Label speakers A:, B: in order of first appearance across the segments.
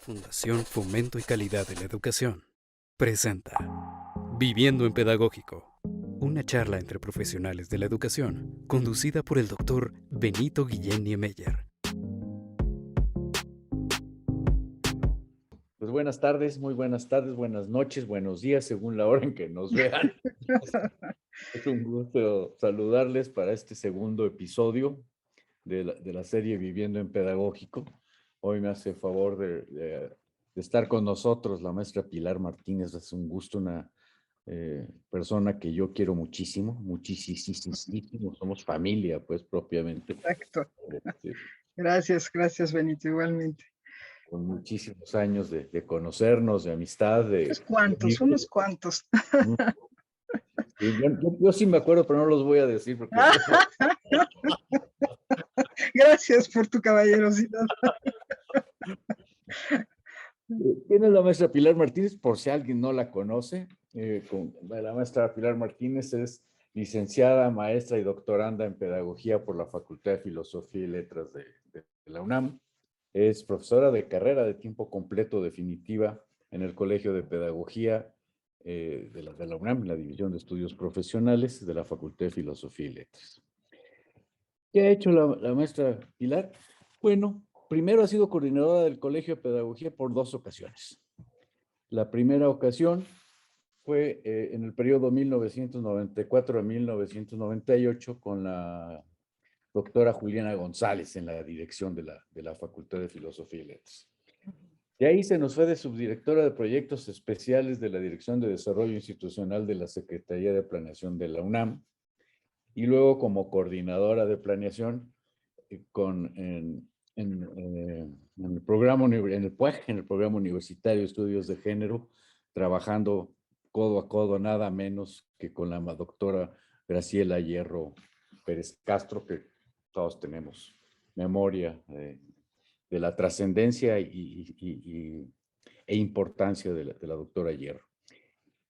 A: Fundación Fomento y Calidad de la Educación presenta Viviendo en Pedagógico, una charla entre profesionales de la educación, conducida por el doctor Benito Guillén Niemeyer.
B: Pues buenas tardes, muy buenas tardes, buenas noches, buenos días, según la hora en que nos vean. Es un gusto saludarles para este segundo episodio de la serie Viviendo en Pedagógico. Hoy me hace favor de estar con nosotros la maestra Pilar Martínez. Es un gusto, una persona que yo quiero muchísimo, muchísimo. Somos familia, pues, propiamente.
C: Exacto.
B: Este,
C: Gracias, Benito, igualmente.
B: con muchísimos años de conocernos, de amistad,
C: Unos cuantos.
B: Sí, yo sí me acuerdo, pero no los voy a decir porque
C: Gracias por tu caballerosidad.
B: ¿Quién es la maestra Pilar Martínez? Por si alguien no la conoce, la maestra Pilar Martínez es licenciada, maestra y doctoranda en pedagogía por la Facultad de Filosofía y Letras de la UNAM. Es profesora de carrera de tiempo completo definitiva en el Colegio de Pedagogía de la UNAM, en la División de Estudios Profesionales de la Facultad de Filosofía y Letras. ¿Qué ha hecho la maestra Pilar? Bueno, primero ha sido coordinadora del Colegio de Pedagogía por 2 ocasiones. La primera ocasión fue en el periodo 1994 a 1998 con la doctora Juliana González en la dirección de la Facultad de Filosofía y Letras. De ahí se nos fue de subdirectora de proyectos especiales de la Dirección de Desarrollo Institucional de la Secretaría de Planeación de la UNAM y luego como coordinadora de planeación en el programa, en el PUEG, en el Programa Universitario de Estudios de Género, trabajando codo a codo, nada menos que con la doctora Graciela Hierro Pérez Castro, que todos tenemos memoria de la trascendencia e importancia de la doctora Hierro.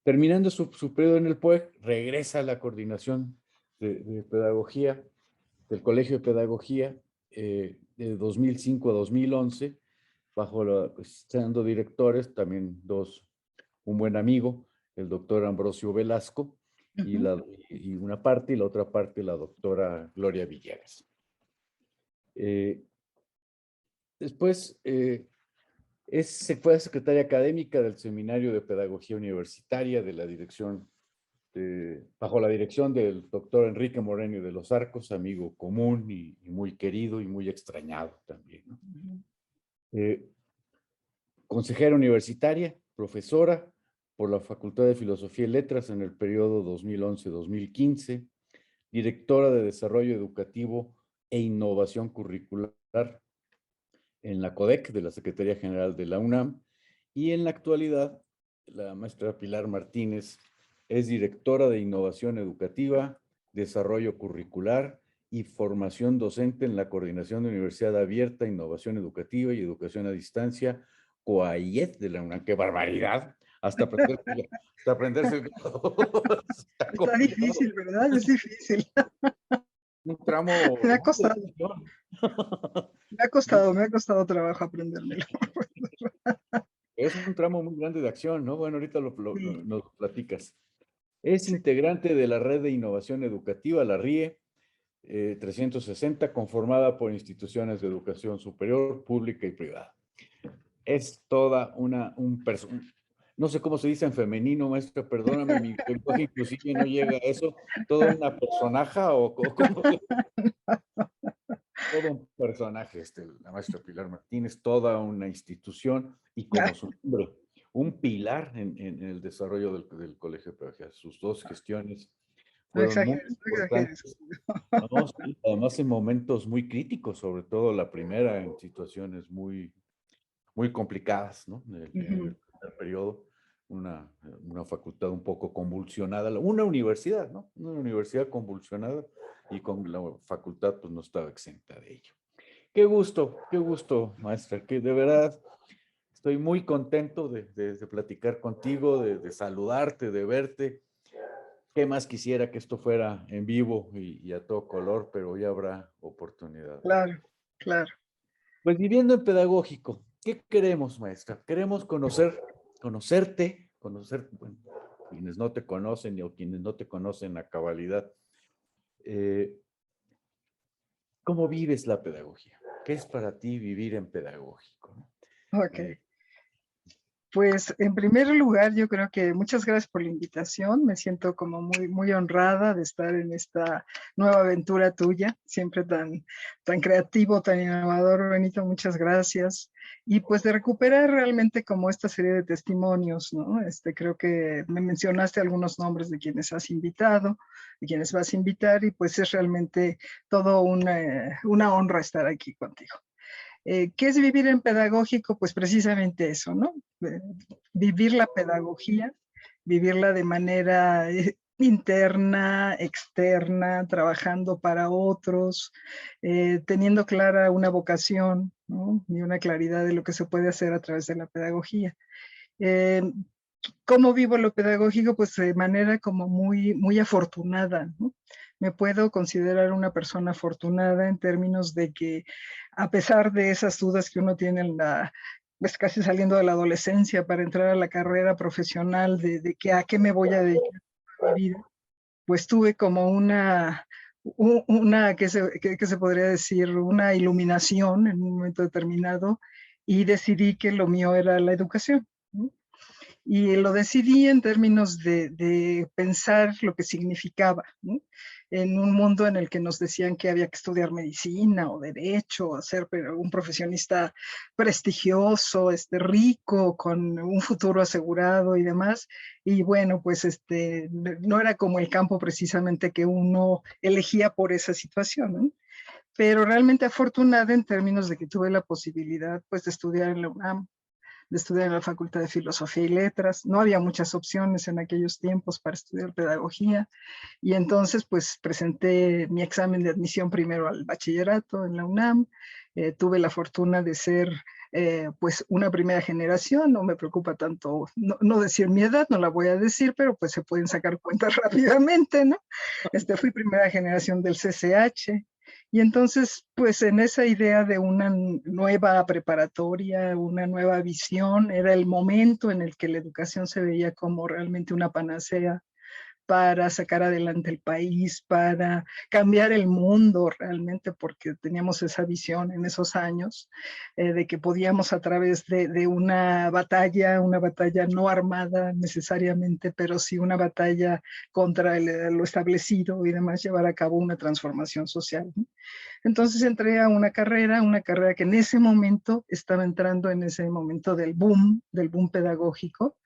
B: Terminando su periodo en el PUEG, regresa a la coordinación de pedagogía, del Colegio de Pedagogía, de 2005 a 2011, siendo directores, también un buen amigo, el doctor Ambrosio Velasco, y una parte, y la otra parte la doctora Gloria Villegas. Después se fue secretaria académica del Seminario de Pedagogía Universitaria de la dirección bajo la dirección del doctor Enrique Moreno de los Arcos, amigo común y muy querido y muy extrañado también, ¿no? Consejera universitaria, profesora por la Facultad de Filosofía y Letras en el periodo 2011-2015, directora de Desarrollo Educativo e Innovación Curricular en la CODEC de la Secretaría General de la UNAM, y en la actualidad la maestra Pilar Martínez es directora de Innovación Educativa, Desarrollo Curricular y Formación Docente en la Coordinación de Universidad Abierta, Innovación Educativa y Educación a Distancia, COAIED de la UNAM. ¡Qué barbaridad! Hasta aprenderse el...
C: Está difícil, ¿verdad? Es difícil.
B: Un tramo...
C: Me ha costado. Me ha costado trabajo aprendérmelo.
B: Es un tramo muy grande de acción, ¿no? Bueno, ahorita nos platicas. Es
C: Sí.
B: integrante de la Red de Innovación Educativa, la RIE 360, conformada por instituciones de educación superior, pública y privada. Es toda no sé cómo se dice en femenino, maestra, perdóname, mi lenguaje inclusive no llega a eso, toda una personaja o cómo... Todo un personaje, la maestra Pilar Martínez, toda una institución y como su nombre, un pilar en el desarrollo del Colegio de Pedagogía. Sus 2 gestiones
C: No
B: fueron muy
C: exageres, no exageres.
B: importantes, ¿no? Sí, además en momentos muy críticos, sobre todo la primera en situaciones muy complicadas, ¿no? En el primer periodo, una facultad un poco convulsionada, una universidad, ¿no? Una universidad convulsionada y con la facultad pues no estaba exenta de ello. Qué gusto, maestra, que de verdad estoy muy contento de platicar contigo, de saludarte, de verte. Qué más quisiera que esto fuera en vivo y a todo color, pero ya habrá oportunidad.
C: Claro, claro.
B: Pues viviendo en pedagógico, ¿Qué queremos, maestra? Queremos conocerte, bueno, quienes no te conocen o quienes no te conocen a cabalidad. ¿Cómo vives la pedagogía? ¿Qué es para ti vivir en pedagógico?
C: Ok. Pues en primer lugar, yo creo que muchas gracias por la invitación. Me siento como muy honrada de estar en esta nueva aventura tuya, siempre tan creativo, tan innovador, Benito. Muchas gracias. Y pues de recuperar realmente como esta serie de testimonios, ¿no? Creo que me mencionaste algunos nombres de quienes has invitado, de quienes vas a invitar, y pues es realmente todo una honra estar aquí contigo. ¿Qué es vivir en pedagógico? Pues precisamente eso, ¿no? Vivir la pedagogía, vivirla de manera interna, externa, trabajando para otros, teniendo clara una vocación, ¿no? Y una claridad de lo que se puede hacer a través de la pedagogía. ¿Cómo vivo lo pedagógico? Pues de manera como muy afortunada, ¿no? Me puedo considerar una persona afortunada en términos de que, a pesar de esas dudas que uno tiene pues casi saliendo de la adolescencia para entrar a la carrera profesional de que a qué me voy a dedicar a mi vida, pues tuve como ¿qué se podría decir? Una iluminación en un momento determinado, y decidí que lo mío era la educación, ¿no? Y lo decidí en términos de pensar lo que significaba, ¿no? En un mundo en el que nos decían que había que estudiar medicina o derecho, o ser un profesionista prestigioso, rico, con un futuro asegurado y demás. Y bueno, pues no era como el campo precisamente que uno elegía por esa situación, ¿no? Pero realmente afortunada en términos de que tuve la posibilidad, pues, de estudiar en la UNAM, de estudiar en la Facultad de Filosofía y Letras. No había muchas opciones en aquellos tiempos para estudiar pedagogía, y entonces pues presenté mi examen de admisión primero al bachillerato en la UNAM. Tuve la fortuna de ser pues una primera generación. No me preocupa tanto no decir mi edad, no la voy a decir, pero pues se pueden sacar cuentas rápidamente, ¿no? Fui primera generación del CCH. Y entonces, pues en esa idea de una nueva preparatoria, una nueva visión, era el momento en el que la educación se veía como realmente una panacea para sacar adelante el país, para cambiar el mundo realmente, porque teníamos esa visión en esos años, de que podíamos, a través de una batalla no armada necesariamente, pero sí una batalla contra lo establecido y demás, llevar a cabo una transformación social, ¿no? Entonces entré a una carrera que en ese momento estaba entrando en ese momento del boom pedagógico,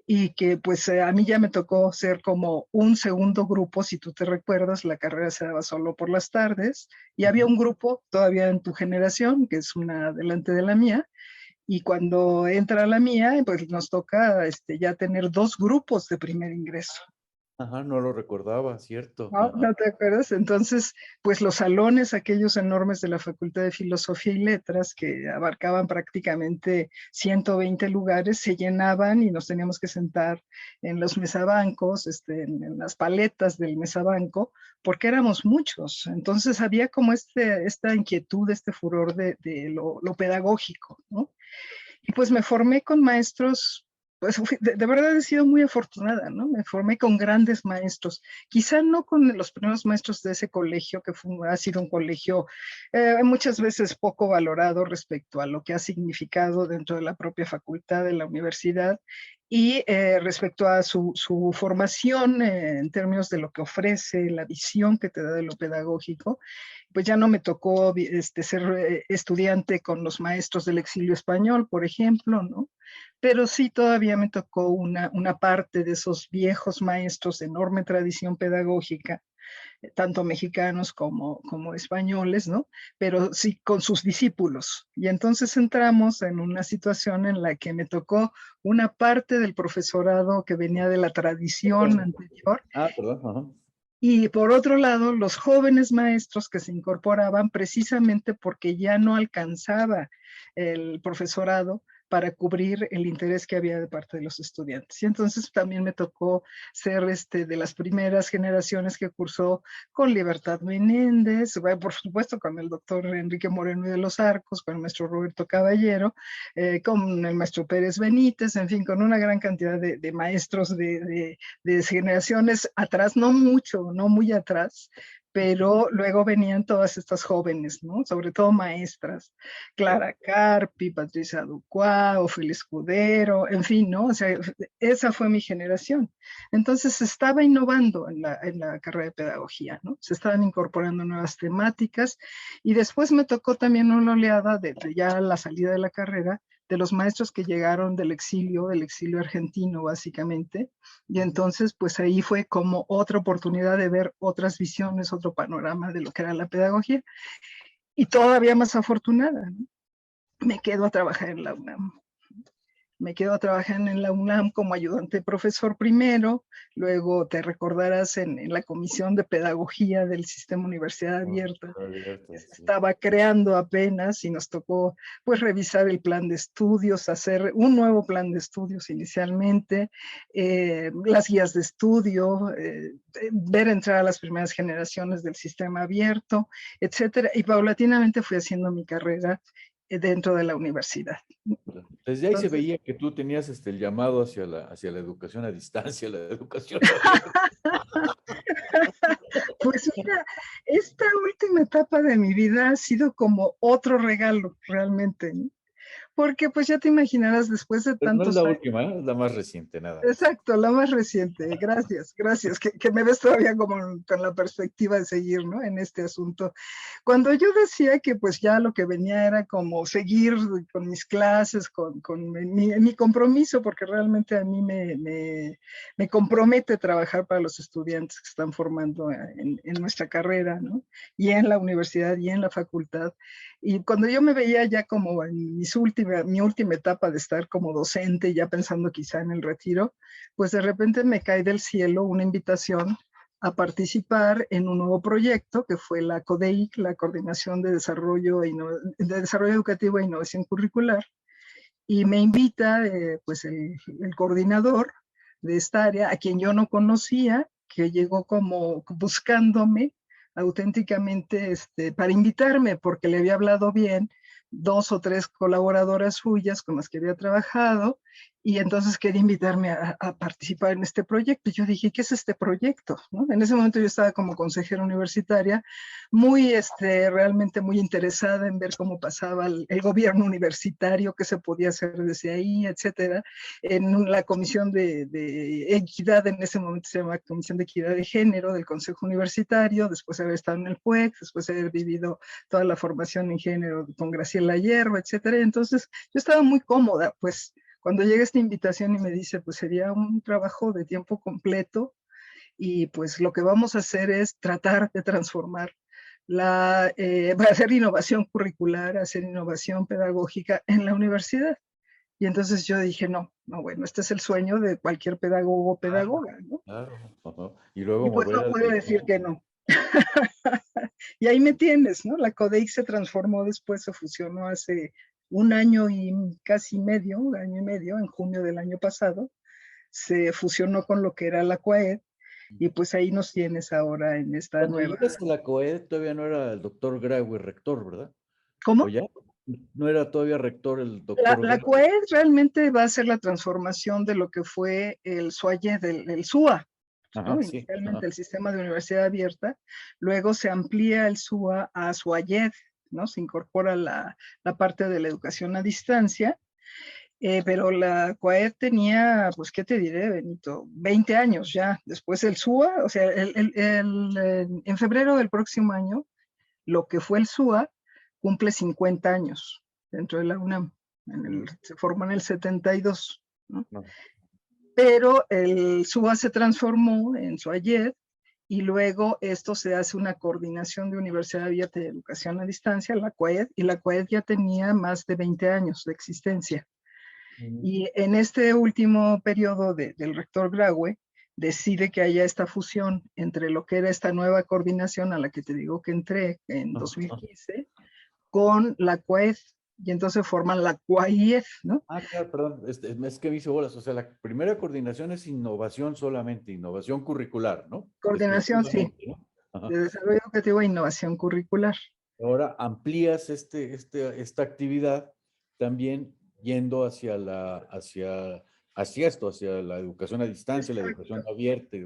C: y que pues a mí ya me tocó ser como un segundo grupo. Si tú te recuerdas, la carrera se daba solo por las tardes, y había un grupo todavía en tu generación, que es una delante de la mía, y cuando entra la mía, pues nos toca ya tener dos grupos de primer ingreso.
B: Ajá, no lo recordaba, cierto.
C: ¿No? ¿No te acuerdas? Entonces, pues los salones, aquellos enormes de la Facultad de Filosofía y Letras, que abarcaban prácticamente 120 lugares, se llenaban y nos teníamos que sentar en los mesabancos, en las paletas del mesabanco, porque éramos muchos. Entonces había como esta inquietud, este furor de lo pedagógico, ¿no? Y pues me formé con maestros. Pues de verdad he sido muy afortunada, ¿no? Me formé con grandes maestros, quizá no con los primeros maestros de ese colegio, que ha sido un colegio muchas veces poco valorado respecto a lo que ha significado dentro de la propia facultad de la universidad, y respecto a su formación en términos de lo que ofrece, la visión que te da de lo pedagógico. Pues ya no me tocó ser estudiante con los maestros del exilio español, por ejemplo, ¿no? Pero sí todavía me tocó una parte de esos viejos maestros de enorme tradición pedagógica, tanto mexicanos como españoles, ¿no? Pero sí con sus discípulos. Y entonces entramos en una situación en la que me tocó una parte del profesorado que venía de la tradición anterior.
B: Perdón. Ajá.
C: Y por otro lado, los jóvenes maestros que se incorporaban precisamente porque ya no alcanzaba el profesorado para cubrir el interés que había de parte de los estudiantes. Y entonces también me tocó ser de las primeras generaciones que cursó con Libertad Menéndez, bueno, por supuesto con el doctor Enrique Moreno y de los Arcos, con el maestro Roberto Caballero, con el maestro Pérez Benítez, en fin, con una gran cantidad de maestros de generaciones atrás, no mucho, no muy atrás, pero luego venían todas estas jóvenes, ¿no? Sobre todo maestras, Clara Carpi, Patricia Ducua, Ofelia Escudero, en fin, ¿no? O sea, esa fue mi generación. Entonces se estaba innovando en la carrera de pedagogía, ¿no? Se estaban incorporando nuevas temáticas y después me tocó también una oleada de ya la salida de la carrera, de los maestros que llegaron del exilio argentino básicamente, y entonces pues ahí fue como otra oportunidad de ver otras visiones, otro panorama de lo que era la pedagogía, y todavía más afortunada, ¿no? Me quedo a trabajar en la UNAM. Me quedo a trabajar en la UNAM como ayudante profesor primero, luego te recordarás en la Comisión de Pedagogía del Sistema Universidad Abierta. Estaba creando apenas y nos tocó pues revisar el plan de estudios, hacer un nuevo plan de estudios inicialmente, las guías de estudio, ver entrar a las primeras generaciones del sistema abierto, etcétera. Y paulatinamente fui haciendo mi carrera dentro de la universidad.
B: Desde ahí entonces, se veía que tú tenías el llamado hacia la educación a distancia, la educación.
C: Pues mira, esta última etapa de mi vida ha sido como otro regalo, realmente, ¿no? Porque pues ya te imaginarás después de tantos
B: años. No es la última, es la más reciente, nada más.
C: Exacto, la más reciente. Gracias, que me ves todavía como con la perspectiva de seguir, ¿no? En este asunto. Cuando yo decía que pues ya lo que venía era como seguir con mis clases, con mi compromiso, porque realmente a mí me compromete trabajar para los estudiantes que están formando en nuestra carrera, ¿no? Y en la universidad y en la facultad. Y cuando yo me veía ya como en mi última etapa de estar como docente, ya pensando quizá en el retiro, pues de repente me cae del cielo una invitación a participar en un nuevo proyecto que fue la CODEIC, la Coordinación de Desarrollo Educativo e Innovación Curricular, y me invita pues el coordinador de esta área, a quien yo no conocía, que llegó como buscándome auténticamente para invitarme, porque le había hablado bien 2 o 3 colaboradoras suyas con las que había trabajado, y entonces quería invitarme a participar en este proyecto. Y yo dije, ¿qué es este proyecto? ¿No? En ese momento yo estaba como consejera universitaria, muy, realmente muy interesada en ver cómo pasaba el gobierno universitario, qué se podía hacer desde ahí, etcétera. En la Comisión de Equidad, en ese momento se llama Comisión de Equidad de Género del Consejo Universitario, después de haber estado en el CUEC, después de haber vivido toda la formación en género con Graciela Hierro, etcétera. Entonces yo estaba muy cómoda, pues, cuando llega esta invitación y me dice, pues sería un trabajo de tiempo completo y pues lo que vamos a hacer es tratar de transformar hacer innovación curricular, hacer innovación pedagógica en la universidad. Y entonces yo dije, no, bueno, este es el sueño de cualquier pedagogo o pedagoga, ¿no?
B: Claro. Y luego
C: pues no puedo decir que no. Y ahí me tienes, ¿no? La CODEIC se transformó después, se fusionó hace un año y medio, en junio del año pasado, se fusionó con lo que era la CUAED, y pues ahí nos tienes ahora en esta
B: Cuando
C: nueva.
B: llegas a la COED todavía no era el doctor Graue rector, ¿verdad?
C: ¿Cómo?
B: ¿O ya? No era todavía rector el doctor
C: La CUAED realmente va a ser la transformación de lo que fue el SUAYED, el SUA, ¿no?
B: Sí.
C: Inicialmente el Sistema de Universidad Abierta, luego se amplía el SUA a SUAYED, ¿no? Se incorpora la parte de la educación a distancia, pero la CUAED tenía, pues, ¿qué te diré, Benito? 20 años ya. Después el SUA, o sea, en febrero del próximo año, lo que fue el SUA cumple 50 años dentro de la UNAM. Se formó en el 72, ¿no? Pero el SUA se transformó en SUAYED, y luego esto se hace una coordinación de Universidad Abierta de Educación a Distancia, la CUAED, y la CUAED ya tenía más de 20 años de existencia. Y en este último periodo del rector Graue, decide que haya esta fusión entre lo que era esta nueva coordinación a la que te digo que entré en 2015, con la CUAED, y entonces forman la CUAIEF, ¿no?
B: Ah, claro, perdón, es que me hice bolas. O sea, la primera coordinación es innovación solamente, innovación curricular, ¿no?
C: Coordinación, sí,
B: Exclusivamente, ¿no? Ajá.
C: de desarrollo educativo e innovación curricular.
B: Ahora amplías esta actividad también yendo hacia la educación a distancia, la educación
C: Exacto,
B: abierta.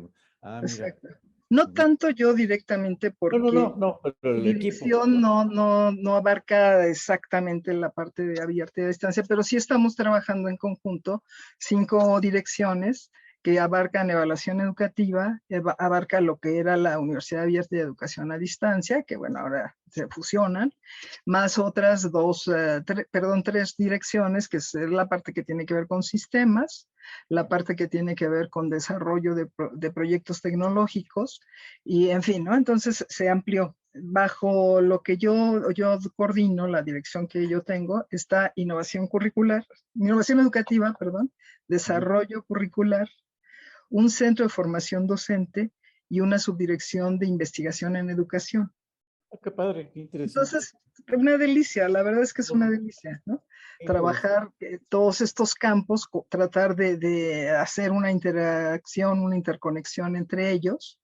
B: Ah, mira.
C: exacto. No
B: Ujú.
C: tanto yo directamente porque
B: No, pero
C: mi
B: el equipo.
C: dirección no abarca exactamente la parte de abierta y a distancia, pero sí estamos trabajando en conjunto 5 direcciones que abarcan evaluación educativa, abarca lo que era la Universidad Abierta de Educación a Distancia, que bueno, ahora se fusionan, más otras 3 direcciones, que es la parte que tiene que ver con sistemas, la parte que tiene que ver con desarrollo de proyectos tecnológicos, y en fin, ¿no? Entonces se amplió. Bajo lo que yo coordino, la dirección que yo tengo, está innovación educativa, perdón, desarrollo curricular, un centro de formación docente y una subdirección de investigación en educación.
B: Ah, qué padre, qué interesante.
C: Entonces, una delicia, la verdad es que es una delicia, ¿no?
B: Qué interesante.
C: Trabajar todos estos campos, tratar de hacer una interacción, una interconexión entre ellos,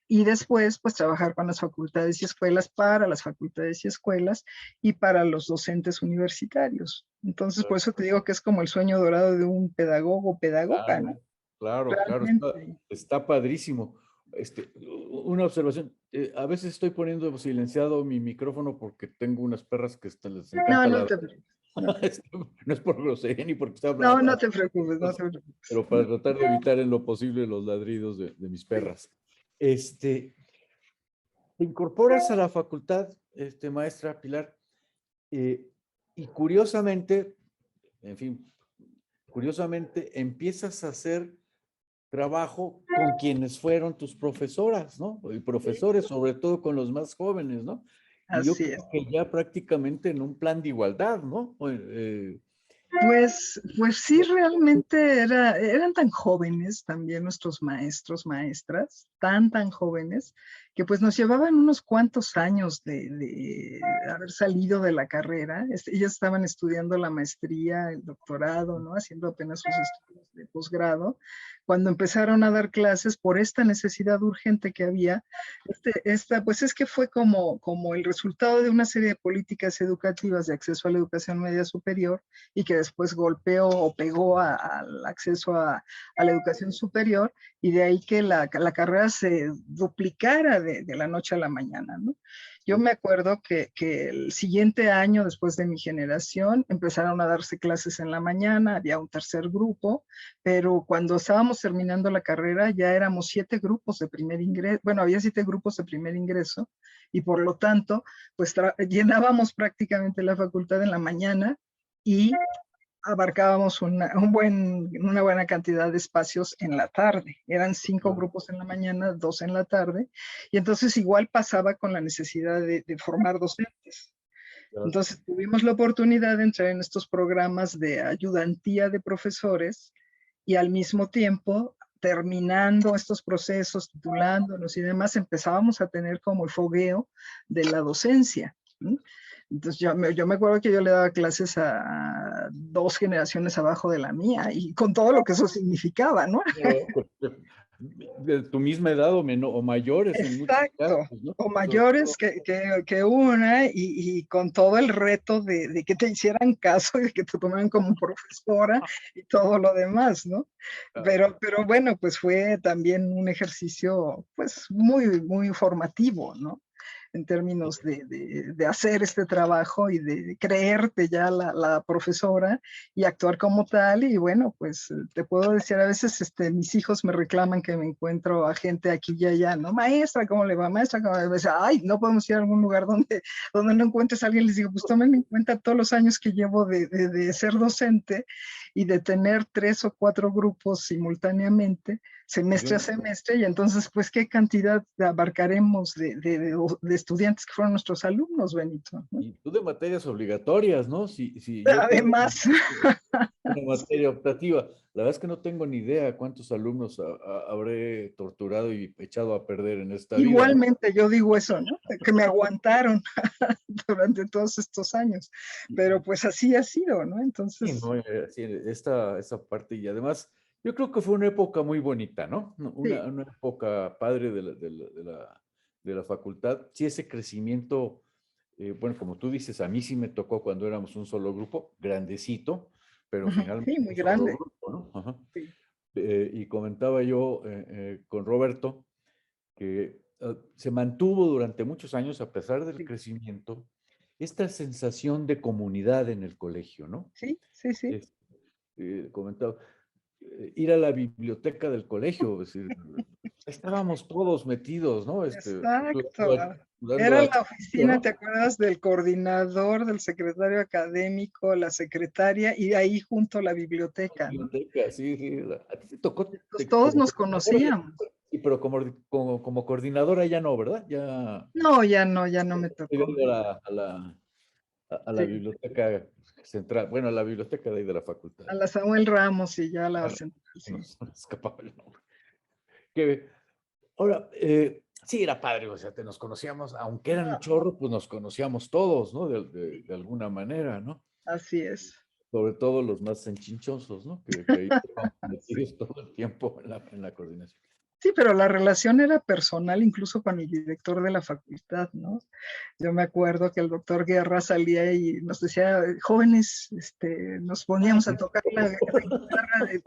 C: y después pues trabajar con las facultades y escuelas, para las facultades y escuelas y para los docentes universitarios. Entonces, por eso te digo que es como el sueño dorado de un pedagogo o pedagoga, ¿no?
B: Claro,
C: Realmente.
B: está padrísimo. Una observación, a veces estoy poniendo silenciado mi micrófono porque tengo unas perras que les
C: No,
B: encanta
C: no
B: la...
C: te preocupes. No,
B: No es por grosería ni porque está
C: no, no
B: hablando,
C: te preocupes, no te preocupes.
B: pero para tratar de evitar en lo posible los ladridos de mis perras. Te incorporas a la facultad, maestra Pilar, eh, y curiosamente, en fin, curiosamente empiezas a hacer trabajo con quienes fueron tus profesoras, ¿no? Y profesores, sobre todo con los más jóvenes, ¿no? Y yo
C: Así es.
B: creo que ya prácticamente en un plan de igualdad, ¿no?
C: Pues sí, realmente eran tan jóvenes también nuestros maestros, maestras, tan jóvenes, que pues nos llevaban unos cuantos años de haber salido de la carrera. Ellas estaban estudiando la maestría, el doctorado, ¿no? Haciendo apenas sus estudios de posgrado, cuando empezaron a dar clases por esta necesidad urgente que había. Pues es que fue como el resultado de una serie de políticas educativas de acceso a la educación media superior, y que después golpeó o pegó al acceso a la educación superior, y de ahí que la carrera se duplicara de la noche a la mañana, ¿no? Yo me acuerdo que el siguiente año, después de mi generación, empezaron a darse clases en la mañana, había un tercer grupo, pero cuando estábamos terminando la carrera ya éramos 7 grupos de primer ingreso, bueno, había 7 grupos de primer ingreso, y por lo tanto, pues llenábamos prácticamente la facultad en la mañana, y abarcábamos una buena cantidad de espacios en la tarde. Eran 5 grupos en la mañana, 2 en la tarde, y entonces igual pasaba con la necesidad de formar docentes. Entonces tuvimos la oportunidad de entrar en estos programas de ayudantía de profesores, y al mismo tiempo, terminando estos procesos, titulándonos y demás, empezábamos a tener como el fogueo de la docencia, ¿no? Entonces yo me acuerdo que yo le daba clases a 2 generaciones abajo de la mía, y con todo lo que eso significaba, ¿no?
B: De tu misma edad o mayores en muchos
C: Exacto,
B: casos, ¿no?
C: o
B: Sobre
C: mayores
B: todo,
C: que una, y con todo el reto de que te hicieran caso y de que te tomaran como profesora y todo lo demás, ¿no? Pero bueno, pues fue también un ejercicio pues muy formativo, ¿no? En términos de hacer este trabajo y de creerte ya la profesora y actuar como tal. Y bueno, pues te puedo decir, a veces mis hijos me reclaman que me encuentro a gente aquí y allá, ¿no? Maestra, ¿cómo le va? Maestra, ¿cómo le va? Ay, no podemos ir a algún lugar donde no encuentres a alguien. Les digo, pues tomen en cuenta todos los años que llevo de ser docente y de tener 3 o 4 grupos simultáneamente, semestre a semestre, y entonces, pues, ¿qué cantidad abarcaremos de estudiantes que fueron nuestros alumnos, Benito, ¿no?
B: y tú de materias obligatorias, ¿no? Si yo
C: Además,
B: una materia optativa. La verdad es que no tengo ni idea cuántos alumnos habré torturado y echado a perder en esta vida, ¿no?
C: Igualmente yo digo eso, ¿no? Que me aguantaron durante todos estos años, pero pues así ha sido, ¿no?
B: Sí,
C: Entonces,
B: no, sí, esa parte, y además yo creo que fue una época muy bonita, ¿no?
C: sí,
B: Una época padre de la facultad. Sí, ese crecimiento, bueno, como tú dices, a mí sí me tocó cuando éramos un solo grupo, grandecito, pero
C: ujú,
B: finalmente
C: sí, muy
B: un solo
C: grande.
B: grupo, ¿no? Ajá.
C: Sí,
B: Y comentaba yo con Roberto que se mantuvo durante muchos años, a pesar del
C: sí,
B: crecimiento, esta sensación de comunidad en el colegio, ¿no?
C: sí, sí, sí.
B: Es- Comentaba, ir a la biblioteca del colegio, es decir, estábamos todos metidos, ¿no?
C: Exacto.
B: Dando
C: Era
B: a
C: la oficina, ¿te
B: ¿no?
C: acuerdas? Del coordinador, del secretario académico, la secretaria y ahí junto la biblioteca, ¿no?
B: Biblioteca, sí, sí. A ti te tocó
C: Entonces, todos
B: como
C: nos
B: coordinadora,
C: conocíamos.
B: sí, pero como coordinadora ya no, ¿verdad? Ya
C: No, ya no me tocó.
B: yendo a la
C: Sí,
B: biblioteca central, bueno, a la biblioteca de ahí de la facultad.
C: a la Samuel Ramos y ya a la
B: Bueno,
C: central,
B: se
C: sí.
B: nos escapaba el nombre. Que, ahora, sí, era padre, o sea, nos conocíamos, aunque eran un
C: No,
B: chorro, pues nos conocíamos todos, ¿no?
C: sí,
B: De alguna manera, ¿no?
C: así es.
B: Sobre todo los más enchinchosos, ¿no? Que ahí estaban
C: Sí.
B: metidos todo el tiempo en la coordinación.
C: Sí, pero la relación era personal incluso con el director de la facultad, ¿no? Yo me acuerdo que el doctor Guerra salía y nos decía, jóvenes, nos poníamos a tocar la guitarra de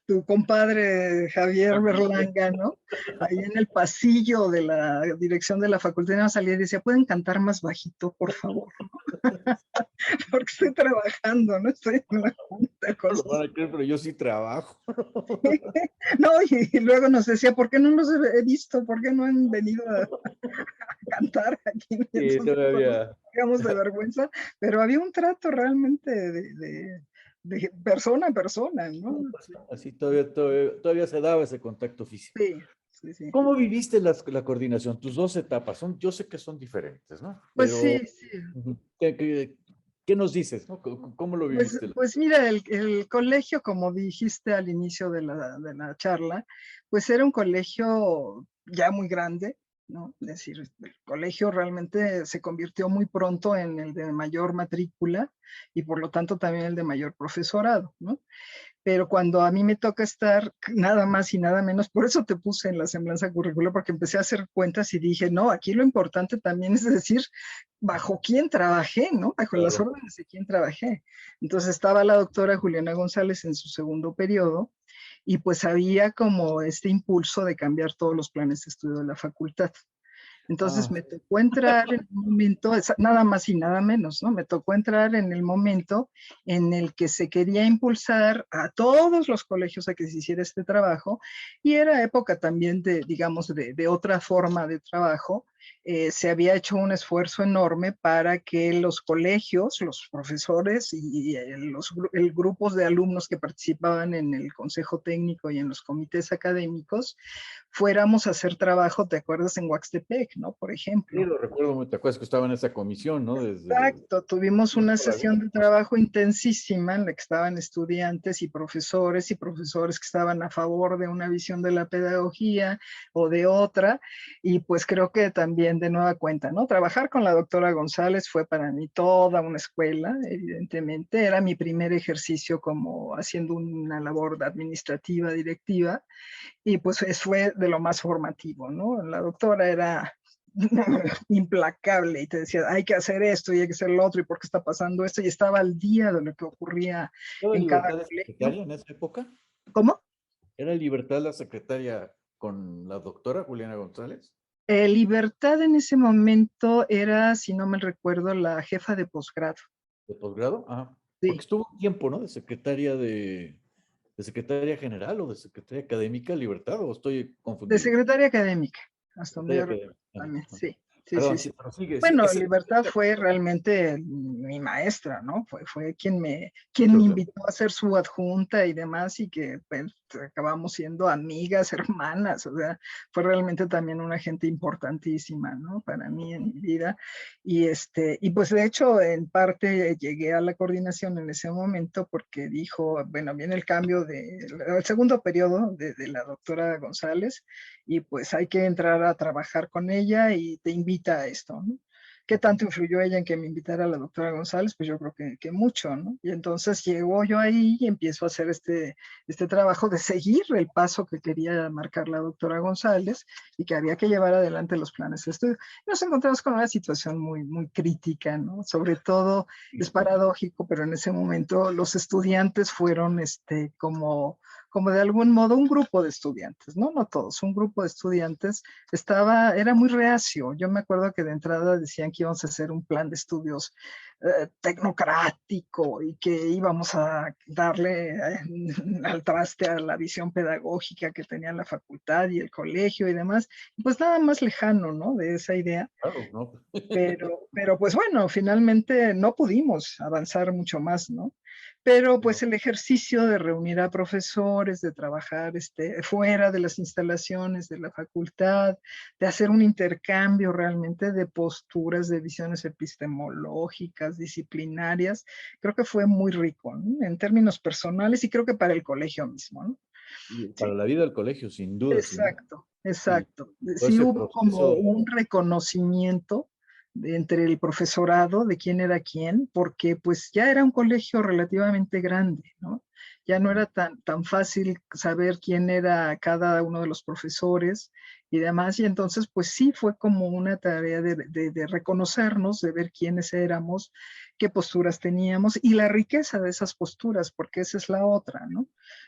C: tu compadre Javier Berlanga, ¿no? Ahí en el pasillo de la dirección de la facultad, y nos salía y decía, ¿pueden cantar más bajito, por favor? Porque estoy trabajando, no estoy en una junta con
B: No lo
C: sus...
B: van a creer, pero yo sí trabajo.
C: No, y luego nos decía, ¿por qué no los he visto? ¿Por qué no han venido a cantar aquí? Y
B: Sí,
C: entonces todos
B: todavía.
C: digamos de vergüenza, pero había un trato realmente de persona a persona, ¿no?
B: Así todavía se daba ese contacto físico.
C: Sí, sí, sí.
B: ¿Cómo viviste la coordinación? Tus dos etapas, yo sé que son diferentes, ¿no?
C: Pues
B: Pero,
C: sí, sí.
B: ujú, ¿qué nos dices, no? ¿Cómo lo viviste?
C: Pues mira, el colegio, como dijiste al inicio de la charla, pues era un colegio ya muy grande, ¿no? Es decir, el colegio realmente se convirtió muy pronto en el de mayor matrícula y por lo tanto también el de mayor profesorado, ¿no? Pero cuando a mí me toca estar nada más y nada menos, por eso te puse en la semblanza curricular, porque empecé a hacer cuentas y dije, no, aquí lo importante también es decir, bajo quién trabajé, ¿no? Bajo las
B: Claro.
C: órdenes de quién trabajé. Entonces estaba la doctora Juliana González en su segundo periodo y pues había como este impulso de cambiar todos los planes de estudio de la facultad. Entonces
B: Ah,
C: me tocó entrar en un momento, nada más y nada menos, ¿no? Me tocó entrar en el momento en el que se quería impulsar a todos los colegios a que se hiciera este trabajo y era época también de, digamos, de otra forma de trabajo. Se había hecho un esfuerzo enorme para que los colegios, los profesores y el grupos de alumnos que participaban en el consejo técnico y en los comités académicos fuéramos a hacer trabajo, ¿te acuerdas? En Huaxtepec, ¿no? Por
B: sí,
C: ejemplo.
B: lo recuerdo, te acuerdas que estaba en esa comisión, ¿no?
C: Exacto, tuvimos
B: No,
C: una
B: toda la
C: sesión
B: vida.
C: de trabajo intensísima en la que estaban estudiantes y profesores que estaban a favor de una visión de la pedagogía o de otra, y pues creo que también de nueva cuenta, ¿no? Trabajar con la doctora González fue para mí toda una escuela, evidentemente, era mi primer ejercicio como haciendo una labor administrativa, directiva, y pues fue de lo más formativo, ¿no? La doctora era implacable y te decía, hay que hacer esto y hay que hacer lo otro y por qué está pasando esto y estaba al día de lo que ocurría
B: ¿Era
C: en cada
B: Libertad la
C: colegio.
B: secretaria en esa época?
C: ¿Cómo?
B: ¿Era Libertad la secretaria con la doctora Juliana González?
C: Libertad en ese momento era, si no me recuerdo, la jefa de posgrado.
B: ¿De posgrado? Ajá. Porque
C: Sí,
B: estuvo un tiempo, ¿no? De secretaria general o de secretaria académica Libertad, o estoy
C: de
B: confundido.
C: secretaria académica, hasta donde
B: Secretaria
C: yo recuerdo
B: académica. Ajá,
C: también,
B: ajá.
C: sí. sí, sí,
B: Perdón,
C: sí.
B: sí, pero sigue, sí,
C: Bueno, Libertad fue realmente mi maestra, ¿no? Fue quien me
B: claro, claro.
C: invitó a ser su adjunta y demás, y que pues, acabamos siendo amigas, hermanas, o sea, fue realmente también una gente importantísima, ¿no? Para mí en mi vida. Y pues de hecho, en parte llegué a la coordinación en ese momento porque dijo, bueno, viene el cambio el segundo periodo de la doctora González, y pues hay que entrar a trabajar con ella y te invita a esto, ¿no? ¿Qué tanto influyó ella en que me invitara a la doctora González? Pues yo creo que mucho, ¿no? Y entonces llego yo ahí y empiezo a hacer este trabajo de seguir el paso que quería marcar la doctora González y que había que llevar adelante los planes de estudio. Y nos encontramos con una situación muy, muy crítica, ¿no? Sobre todo, es paradójico, pero en ese momento los estudiantes fueron como de algún modo un grupo de estudiantes, ¿no? No todos, un grupo de estudiantes era muy reacio. Yo me acuerdo que de entrada decían que íbamos a hacer un plan de estudios tecnocrático y que íbamos a darle al traste a la visión pedagógica que tenía la facultad y el colegio y demás. Y pues nada más lejano, ¿no? De esa idea.
B: Claro, ¿no?
C: Pero pues bueno, finalmente no pudimos avanzar mucho más, ¿no? Pero pues el ejercicio de reunir a profesores, de trabajar fuera de las instalaciones de la facultad, de hacer un intercambio realmente de posturas, de visiones epistemológicas, disciplinarias, creo que fue muy rico, ¿no? En términos personales y creo que para el colegio mismo, ¿no?
B: Y
C: Sí,
B: para la vida del colegio, sin duda, sin duda.
C: exacto,
B: Y
C: exacto.
B: todo
C: Sí
B: ese
C: hubo como
B: proceso,
C: un reconocimiento entre el profesorado de quién era quién, porque pues ya era un colegio relativamente grande, ¿no? Ya no era tan fácil saber quién era cada uno de los profesores y demás, y entonces pues sí fue como una tarea de reconocernos, de ver quiénes éramos, qué posturas teníamos y la riqueza de esas posturas, porque esa es la otra, ¿no?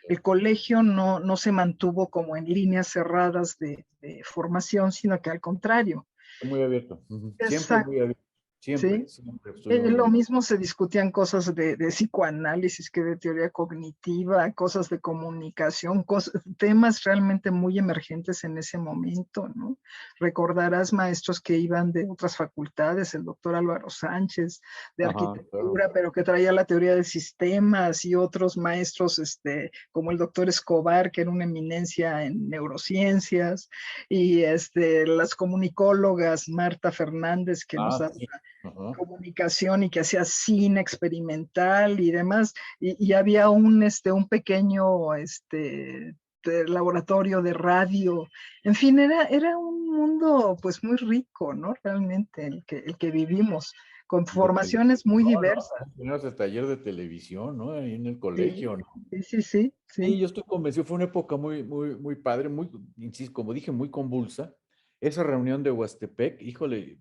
C: El colegio no se mantuvo como en líneas cerradas de formación, sino que al contrario.
B: muy abierto. Ujú. Siempre
C: Exacto,
B: muy abierto. Siempre,
C: ¿sí?
B: siempre estuvimos
C: Lo
B: muy.
C: mismo se discutían cosas de psicoanálisis que de teoría cognitiva, cosas de comunicación, temas realmente muy emergentes en ese momento, ¿no? Recordarás maestros que iban de otras facultades, el doctor Álvaro Sánchez de
B: Ajá, claro.
C: arquitectura, pero que traía la teoría de sistemas, y otros maestros como el doctor Escobar, que era una eminencia en neurociencias, y las comunicólogas Marta Fernández, que nos
B: Ah,
C: daba
B: sí. Ajá.
C: comunicación y que hacía cine experimental y demás, y había un pequeño laboratorio de radio. En fin, era un mundo pues muy rico, ¿no? Realmente el que vivimos, con
B: De
C: formaciones
B: televisión,
C: muy
B: ¿no?
C: diversas.
B: Teníamos el taller de televisión, ¿no? Ahí en el
C: Sí,
B: colegio, ¿no?
C: sí, sí, sí,
B: Sí,
C: sí.
B: yo estoy convencido, fue una época muy, muy, muy padre, muy, insisto, como dije, muy convulsa. Esa reunión de Huastepec, híjole,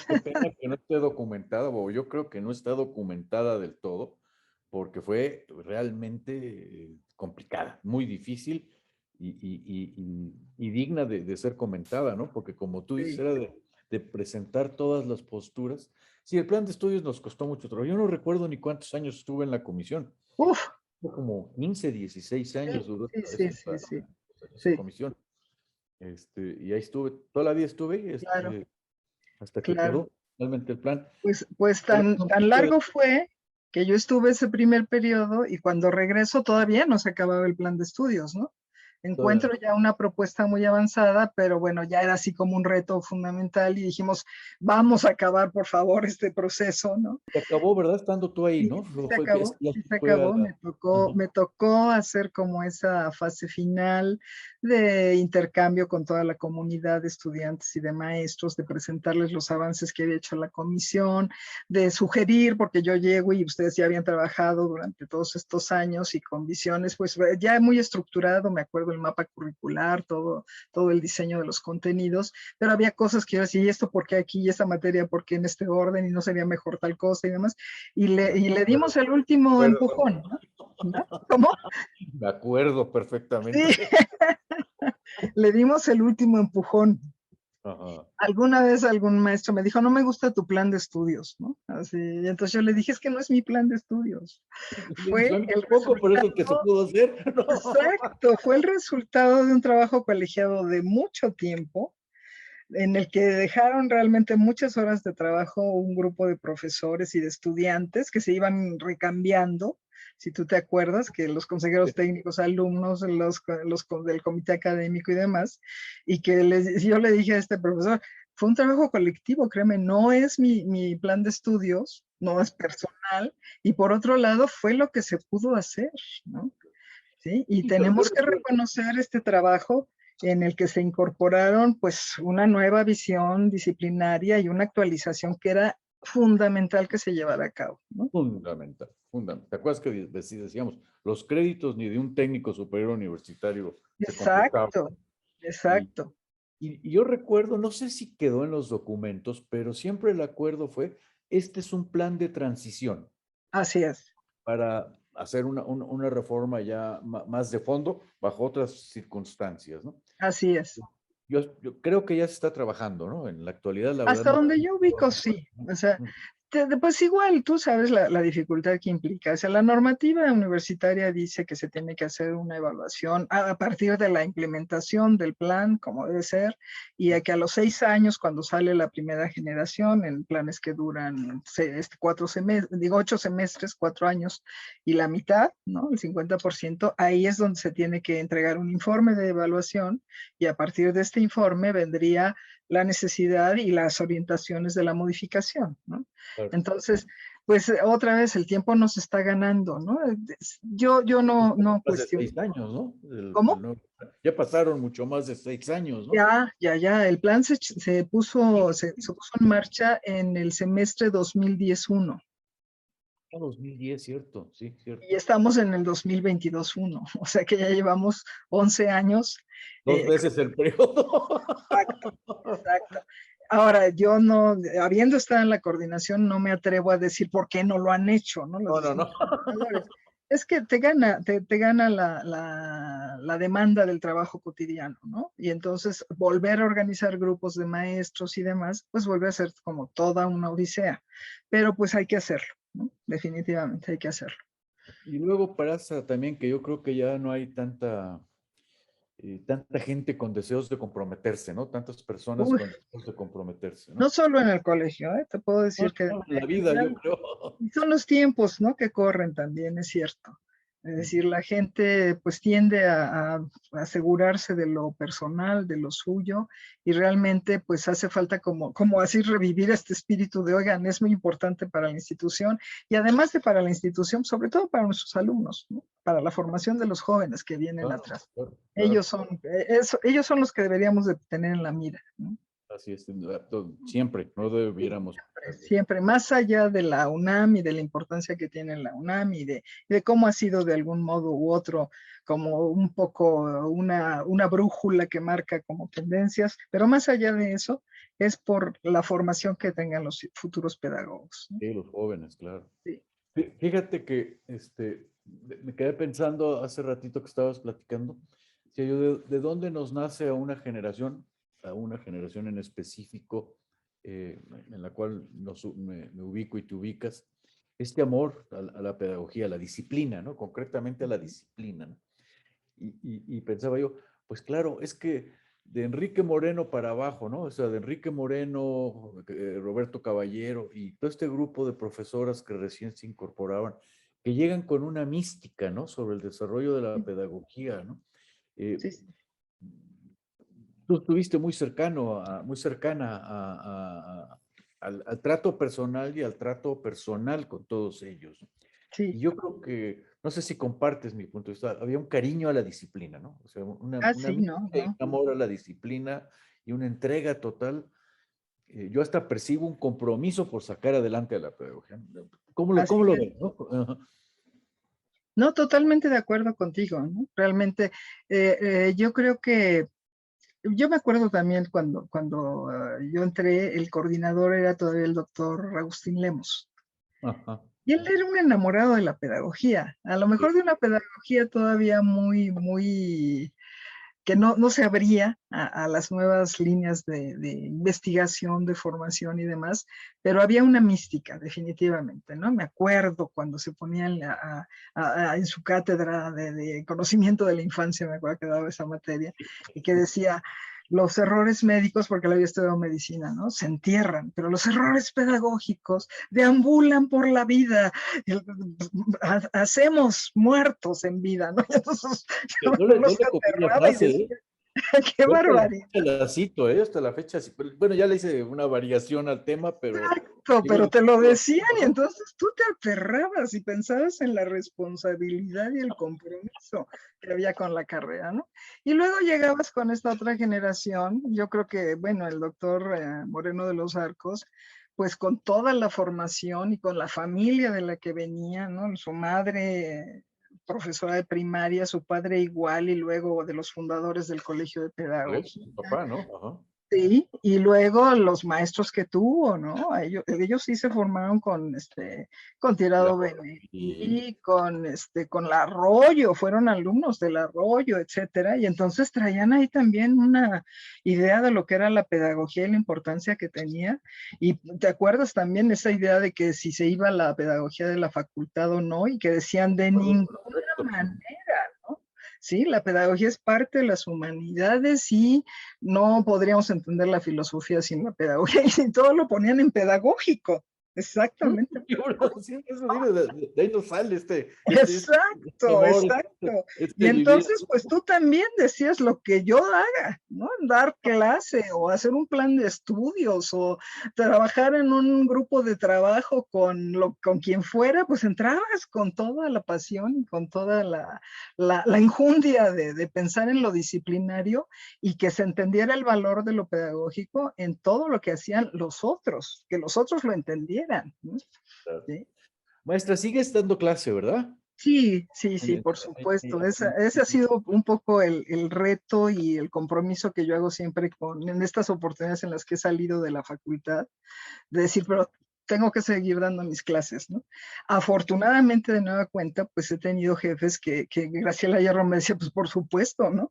B: qué pena que no esté documentada, o yo creo que no está documentada del todo, porque fue realmente complicada, muy difícil y digna de ser comentada, ¿no? Porque como tú dices,
C: Sí.
B: era de presentar todas las posturas. Sí, el plan de estudios nos costó mucho trabajo. Yo no recuerdo ni cuántos años estuve en la comisión.
C: Uf,
B: Fue como 15, 16
C: sí,
B: años duró
C: sí, sí, sí, sí,
B: esa
C: sí,
B: comisión. Y ahí estuve, toda la vida estuve,
C: claro,
B: hasta que
C: claro.
B: quedó realmente el plan.
C: Pues
B: Pero
C: tan largo fue que yo estuve ese primer periodo y cuando regreso todavía no se acababa el plan de estudios, ¿no?
B: todavía
C: Encuentro
B: no.
C: ya una propuesta muy avanzada, pero bueno, ya era así como un reto fundamental y dijimos, vamos a acabar por favor este proceso, ¿no?
B: Se acabó, ¿verdad? Estando tú ahí,
C: Sí,
B: ¿no?
C: sí se
B: Fue que
C: acabó,
B: ya
C: sí
B: se
C: se
B: fue a
C: acabó.
B: la. Ajá.
C: Me tocó hacer como esa fase final de intercambio con toda la comunidad de estudiantes y de maestros, de presentarles los avances que había hecho la comisión, de sugerir, porque yo llego y ustedes ya habían trabajado durante todos estos años y con visiones, pues ya muy estructurado, me acuerdo el mapa curricular, todo el diseño de los contenidos, pero había cosas que yo decía, ¿y esto por qué aquí? ¿Y esta materia por qué en este orden? ¿Y no sería mejor tal cosa y demás? Y le dimos el último
B: Acuerdo,
C: empujón, ¿no? ¿No? ¿Cómo?
B: me acuerdo
C: Sí,
B: perfectamente.
C: le dimos el último empujón.
B: Ajá.
C: Alguna vez algún maestro me dijo, no me gusta tu plan de estudios, ¿no? Así, y entonces yo le dije, es que no es mi plan de estudios.
B: Pues
C: Fue
B: a mí
C: el
B: tampoco, pero es el que se
C: resultado,
B: pudo hacer. No.
C: exacto, fue el resultado de un trabajo colegiado de mucho tiempo, en el que dejaron realmente muchas horas de trabajo un grupo de profesores y de estudiantes que se iban recambiando. Si tú te acuerdas, que los consejeros técnicos, alumnos, del comité académico y demás, y que yo le dije a este profesor, fue un trabajo colectivo, créeme, no es mi plan de estudios, no es personal, y por otro lado fue lo que se pudo hacer, ¿no? ¿Sí? Y tenemos que reconocer este trabajo en el que se incorporaron pues una nueva visión disciplinaria y una actualización que era fundamental que se llevara a cabo, ¿no?
B: Fundamental, fundamental. ¿Te acuerdas que decíamos, los créditos ni de un técnico superior universitario se completaban?
C: Exacto, exacto.
B: Y yo recuerdo, no sé si quedó en los documentos, pero siempre el acuerdo fue, este es un plan de transición
C: Así es.
B: para hacer una reforma ya más de fondo bajo otras circunstancias, ¿no?
C: Así es.
B: Yo creo que ya se está trabajando, ¿no? En la actualidad, la verdad,
C: Hasta
B: no.
C: donde yo ubico, sí. O sea, pues igual tú sabes la dificultad que implica. O sea, la normativa universitaria dice que se tiene que hacer una evaluación a partir de la implementación del plan, como debe ser, y a que a los 6 años, cuando sale la primera generación, en planes que duran 8 semestres, 4 años, y la mitad, ¿no? El 50%, ahí es donde se tiene que entregar un informe de evaluación, y a partir de este informe vendría la necesidad y las orientaciones de la modificación, ¿no?
B: Claro.
C: Entonces, pues otra vez el tiempo nos está ganando, ¿no? Yo no
B: cuestiono. 6 años, ¿no?
C: ¿Cómo?
B: Ya pasaron mucho más de 6 años, ¿no?
C: Ya. El plan se puso en marcha en el semestre 2010-1.
B: 2010, cierto, sí, cierto.
C: Y estamos en el 2022-1, o sea que ya llevamos 11 años.
B: 2 veces el periodo.
C: Exacto. Ahora, yo no, habiendo estado en la coordinación, no me atrevo a decir por qué no lo han hecho, ¿no?
B: No.
C: Es que te gana la demanda del trabajo cotidiano, ¿no? Y entonces volver a organizar grupos de maestros y demás, pues vuelve a ser como toda una odisea. Pero pues hay que hacerlo, ¿no? Definitivamente hay que hacerlo.
B: Y luego pasa también que yo creo que ya no hay tanta gente con deseos de comprometerse, ¿no? Tantas personas con deseos de comprometerse, ¿no?
C: No solo en el colegio, te puedo decir que
B: en la vida, yo creo.
C: son los tiempos, ¿no? Que corren también, es cierto. Es decir, la gente pues tiende a asegurarse de lo personal, de lo suyo, y realmente pues hace falta como así revivir este espíritu de, oigan, es muy importante para la institución, y además de para la institución, sobre todo para nuestros alumnos, ¿no? Para la formación de los jóvenes que vienen atrás.
B: Claro.
C: Ellos son los que deberíamos de tener en la mira, ¿no?
B: Así es, siempre, no debiéramos.
C: Siempre, más allá de la UNAM y de la importancia que tiene la UNAM y de cómo ha sido de algún modo u otro, como un poco una brújula que marca como tendencias, pero más allá de eso, es por la formación que tengan los futuros pedagogos, ¿no?
B: Sí, los jóvenes, claro.
C: Sí.
B: Fíjate que me quedé pensando hace ratito que estabas platicando, que yo de dónde nos nace a una generación en específico, en la cual me ubico y te ubicas, este amor a la pedagogía, a la disciplina, ¿no? Concretamente a la disciplina, ¿no? Y pensaba yo, pues claro, es que de Enrique Moreno para abajo, ¿no? O sea, de Enrique Moreno, Roberto Caballero y todo este grupo de profesoras que recién se incorporaban, que llegan con una mística, ¿no? Sobre el desarrollo de la pedagogía, ¿no?
C: Sí.
B: Tú estuviste muy cercana al trato personal y al trato personal con todos ellos.
C: Sí.
B: Y yo creo que, no sé si compartes mi punto de vista, había un cariño a la disciplina, ¿no? O sea, un amor a la disciplina y una entrega total. Yo hasta percibo un compromiso por sacar adelante a la pedagogía. ¿Cómo lo ves, no?
C: No, totalmente de acuerdo contigo, ¿no? Realmente, yo creo que yo me acuerdo también cuando yo entré, el coordinador era todavía el doctor Agustín Lemos.
B: Ajá.
C: Y él era un enamorado de la pedagogía, a lo mejor de una pedagogía todavía muy, que no se abría a las nuevas líneas de investigación, de formación y demás, pero había una mística, definitivamente, ¿no? Me acuerdo cuando se ponían en su cátedra de conocimiento de la infancia, me acuerdo que daba esa materia, y que decía, los errores médicos, porque él había estudiado medicina, ¿no? Se entierran, pero los errores pedagógicos deambulan por la vida, hacemos muertos en vida, ¿no? Entonces,
B: No
C: uno
B: le
C: se
B: copié la
C: aterraba y
B: frase,
C: decía,
B: ¿eh?
C: qué
B: Yo
C: barbaridad.
B: la cito, ¿eh? Hasta la fecha. Bueno, ya le hice una variación al tema, pero
C: Exacto,
B: sí me
C: pero te lo
B: acuerdo.
C: decían y entonces tú te aterrabas y pensabas en la responsabilidad y el compromiso que había con la carrera, ¿no? Y luego llegabas con esta otra generación, yo creo que, bueno, el doctor Moreno de los Arcos, pues con toda la formación y con la familia de la que venía, ¿no? Su madre, profesora de primaria, su padre igual y luego de los fundadores del Colegio de Pedagogía.
B: Tu papá, ¿no? Ajá.
C: Sí, y luego los maestros que tuvo, ¿no? Ellos sí se formaron con Tirado
B: Y
C: Benedí, con la Arroyo, fueron alumnos del Arroyo, etcétera, y entonces traían ahí también una idea de lo que era la pedagogía y la importancia que tenía. Y te acuerdas también esa idea de que si se iba a la pedagogía de la facultad o no, y que decían de ninguna
B: correcto.
C: manera, ¿no? Sí, la pedagogía es parte de las humanidades y no podríamos entender la filosofía sin la pedagogía y todo lo ponían en pedagógico. Exactamente.
B: Y bueno, sí, eso viene de ahí nos sale este
C: Exacto,
B: amor,
C: exacto. Y
B: vivir.
C: entonces, pues tú también decías lo que yo haga, ¿no? Dar clase o hacer un plan de estudios o trabajar en un grupo de trabajo con quien fuera, pues entrabas con toda la pasión y con toda la enjundia de pensar en lo disciplinario y que se entendiera el valor de lo pedagógico en todo lo que hacían los otros, que los otros lo entendieran, ¿no? ¿Sí?
B: Maestra, sigues dando clase, ¿verdad?
C: Sí, sí, sí, por
B: Ahí-
C: supuesto. Ese ha sido un poco el reto y el compromiso que yo hago siempre en estas oportunidades en las que he salido de la facultad, de decir, pero tengo que seguir dando mis clases, ¿no? Afortunadamente, de nueva cuenta, pues he tenido jefes que Graciela Hierro me decía, pues por supuesto, ¿no?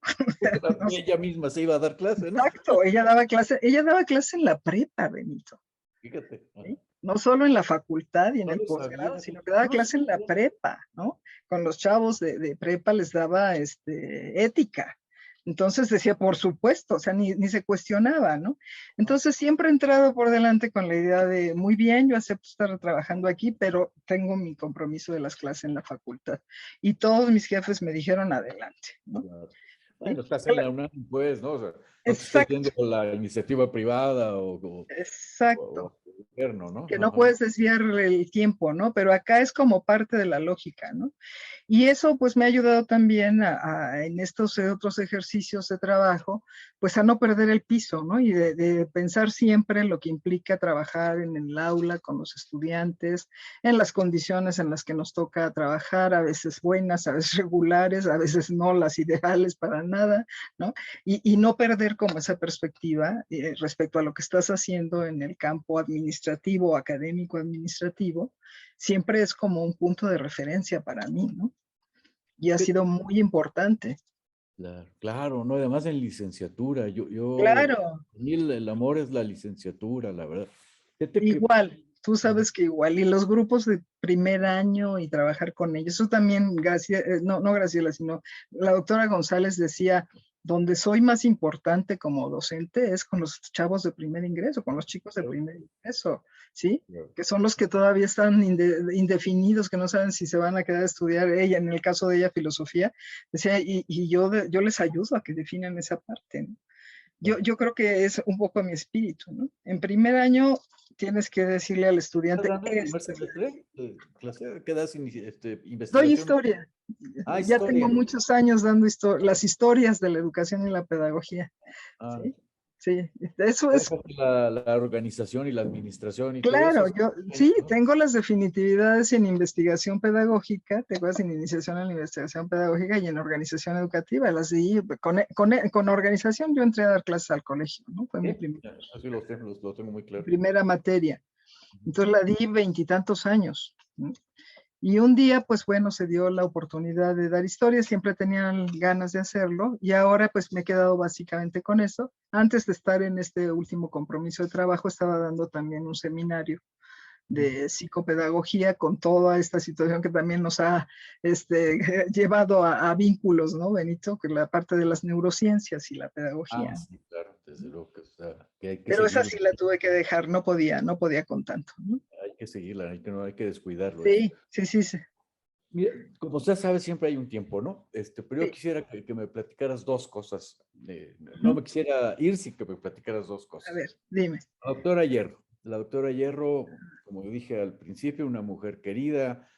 C: No sé,
B: Ella misma se iba a dar clase, ¿no?
C: exacto, ella daba clase en la prepa, Benito.
B: Fíjate. Ajá.
C: ¿Sí? No solo en la facultad y en
B: No
C: el
B: lo
C: posgrado,
B: sabía.
C: sino que daba
B: No,
C: clase en la
B: sí,
C: prepa, ¿no? Con los chavos de prepa les daba ética. Entonces decía, por supuesto, o sea, ni se cuestionaba, ¿no? Entonces siempre he entrado por delante con la idea de, muy bien, yo acepto estar trabajando aquí, pero tengo mi compromiso de las clases en la facultad. Y todos mis jefes me dijeron, adelante, ¿no?
B: claro.
C: ¿Sí?
B: Bueno, estás en la UNAM, pues, ¿no? O sea, no te estés
C: Exacto,
B: yendo por la iniciativa privada o
C: exacto.
B: el gobierno, ¿no?
C: Que no
B: Ajá.
C: puedes desviar el tiempo, ¿no? Pero acá es como parte de la lógica, ¿no? Y eso pues me ha ayudado también en estos otros ejercicios de trabajo, pues a no perder el piso, ¿no? Y de pensar siempre en lo que implica trabajar en el aula con los estudiantes, en las condiciones en las que nos toca trabajar, a veces buenas, a veces regulares, a veces no las ideales para nada, ¿no? Y no perder como esa perspectiva respecto a lo que estás haciendo en el campo administrativo, académico administrativo, siempre es como un punto de referencia para mí, ¿no? Y ha sido muy importante.
B: Claro, claro, no, además en licenciatura,
C: Claro,
B: a mí el amor es la licenciatura, la verdad. Fíjate que,
C: igual, tú
B: ajá,
C: sabes que igual, y los grupos de primer año y trabajar con ellos, eso también, no Graciela, sino la doctora González decía, donde soy más importante como docente es con los chavos de primer ingreso, con los chicos de
B: claro,
C: primer ingreso, ¿sí?
B: claro.
C: Que son los que todavía están indefinidos, que no saben si se van a quedar a estudiar ella, en el caso de ella, filosofía, decía, y yo les ayudo a que definan esa parte, ¿no? Yo creo que es un poco mi espíritu, ¿no? En primer año tienes que decirle al
B: ¿Estás
C: estudiante,
B: dando el primer
C: esta es la
B: semestre? ¿Qué das
C: doy
B: investigación?
C: historia.
B: Ah,
C: Ya tengo
B: historia.
C: muchos años dando las historias de la educación y la pedagogía.
B: Ah,
C: Sí, sí, eso
B: ya
C: es
B: dejaste la organización y la administración y todo eso.
C: claro. Yo sí tengo las definitividades en investigación pedagógica, tengo las en iniciación en la investigación pedagógica y en organización educativa. Las di con organización yo entré a dar clases al colegio, ¿no? Fue mi
B: Sí, ya, así los tengo muy claro.
C: primera materia. Entonces la di veintitantos años, ¿no? Y un día, pues bueno, se dio la oportunidad de dar historias, siempre tenían ganas de hacerlo y ahora pues me he quedado básicamente con eso. Antes de estar en este último compromiso de trabajo, estaba dando también un seminario de psicopedagogía con toda esta situación que también nos ha llevado a vínculos, ¿no, Benito? Que la parte de las neurociencias y la
B: Ah,
C: pedagogía.
B: sí, claro. desde luego que, o sea, que hay que
C: Pero esa
B: seguir,
C: sí la tuve que dejar, no podía con tanto, ¿no?
B: hay que seguirla, no hay que descuidarlo eso.
C: Sí, sí, sí, sí,
B: Mira, como usted sabe, siempre hay un tiempo, ¿no? Pero yo
C: sí.
B: quisiera que me platicaras dos cosas. No
C: Ujú.
B: me quisiera ir sin que me platicaras dos
C: A
B: cosas.
C: ver, dime.
B: La doctora Hierro, como dije al principio, una mujer querida.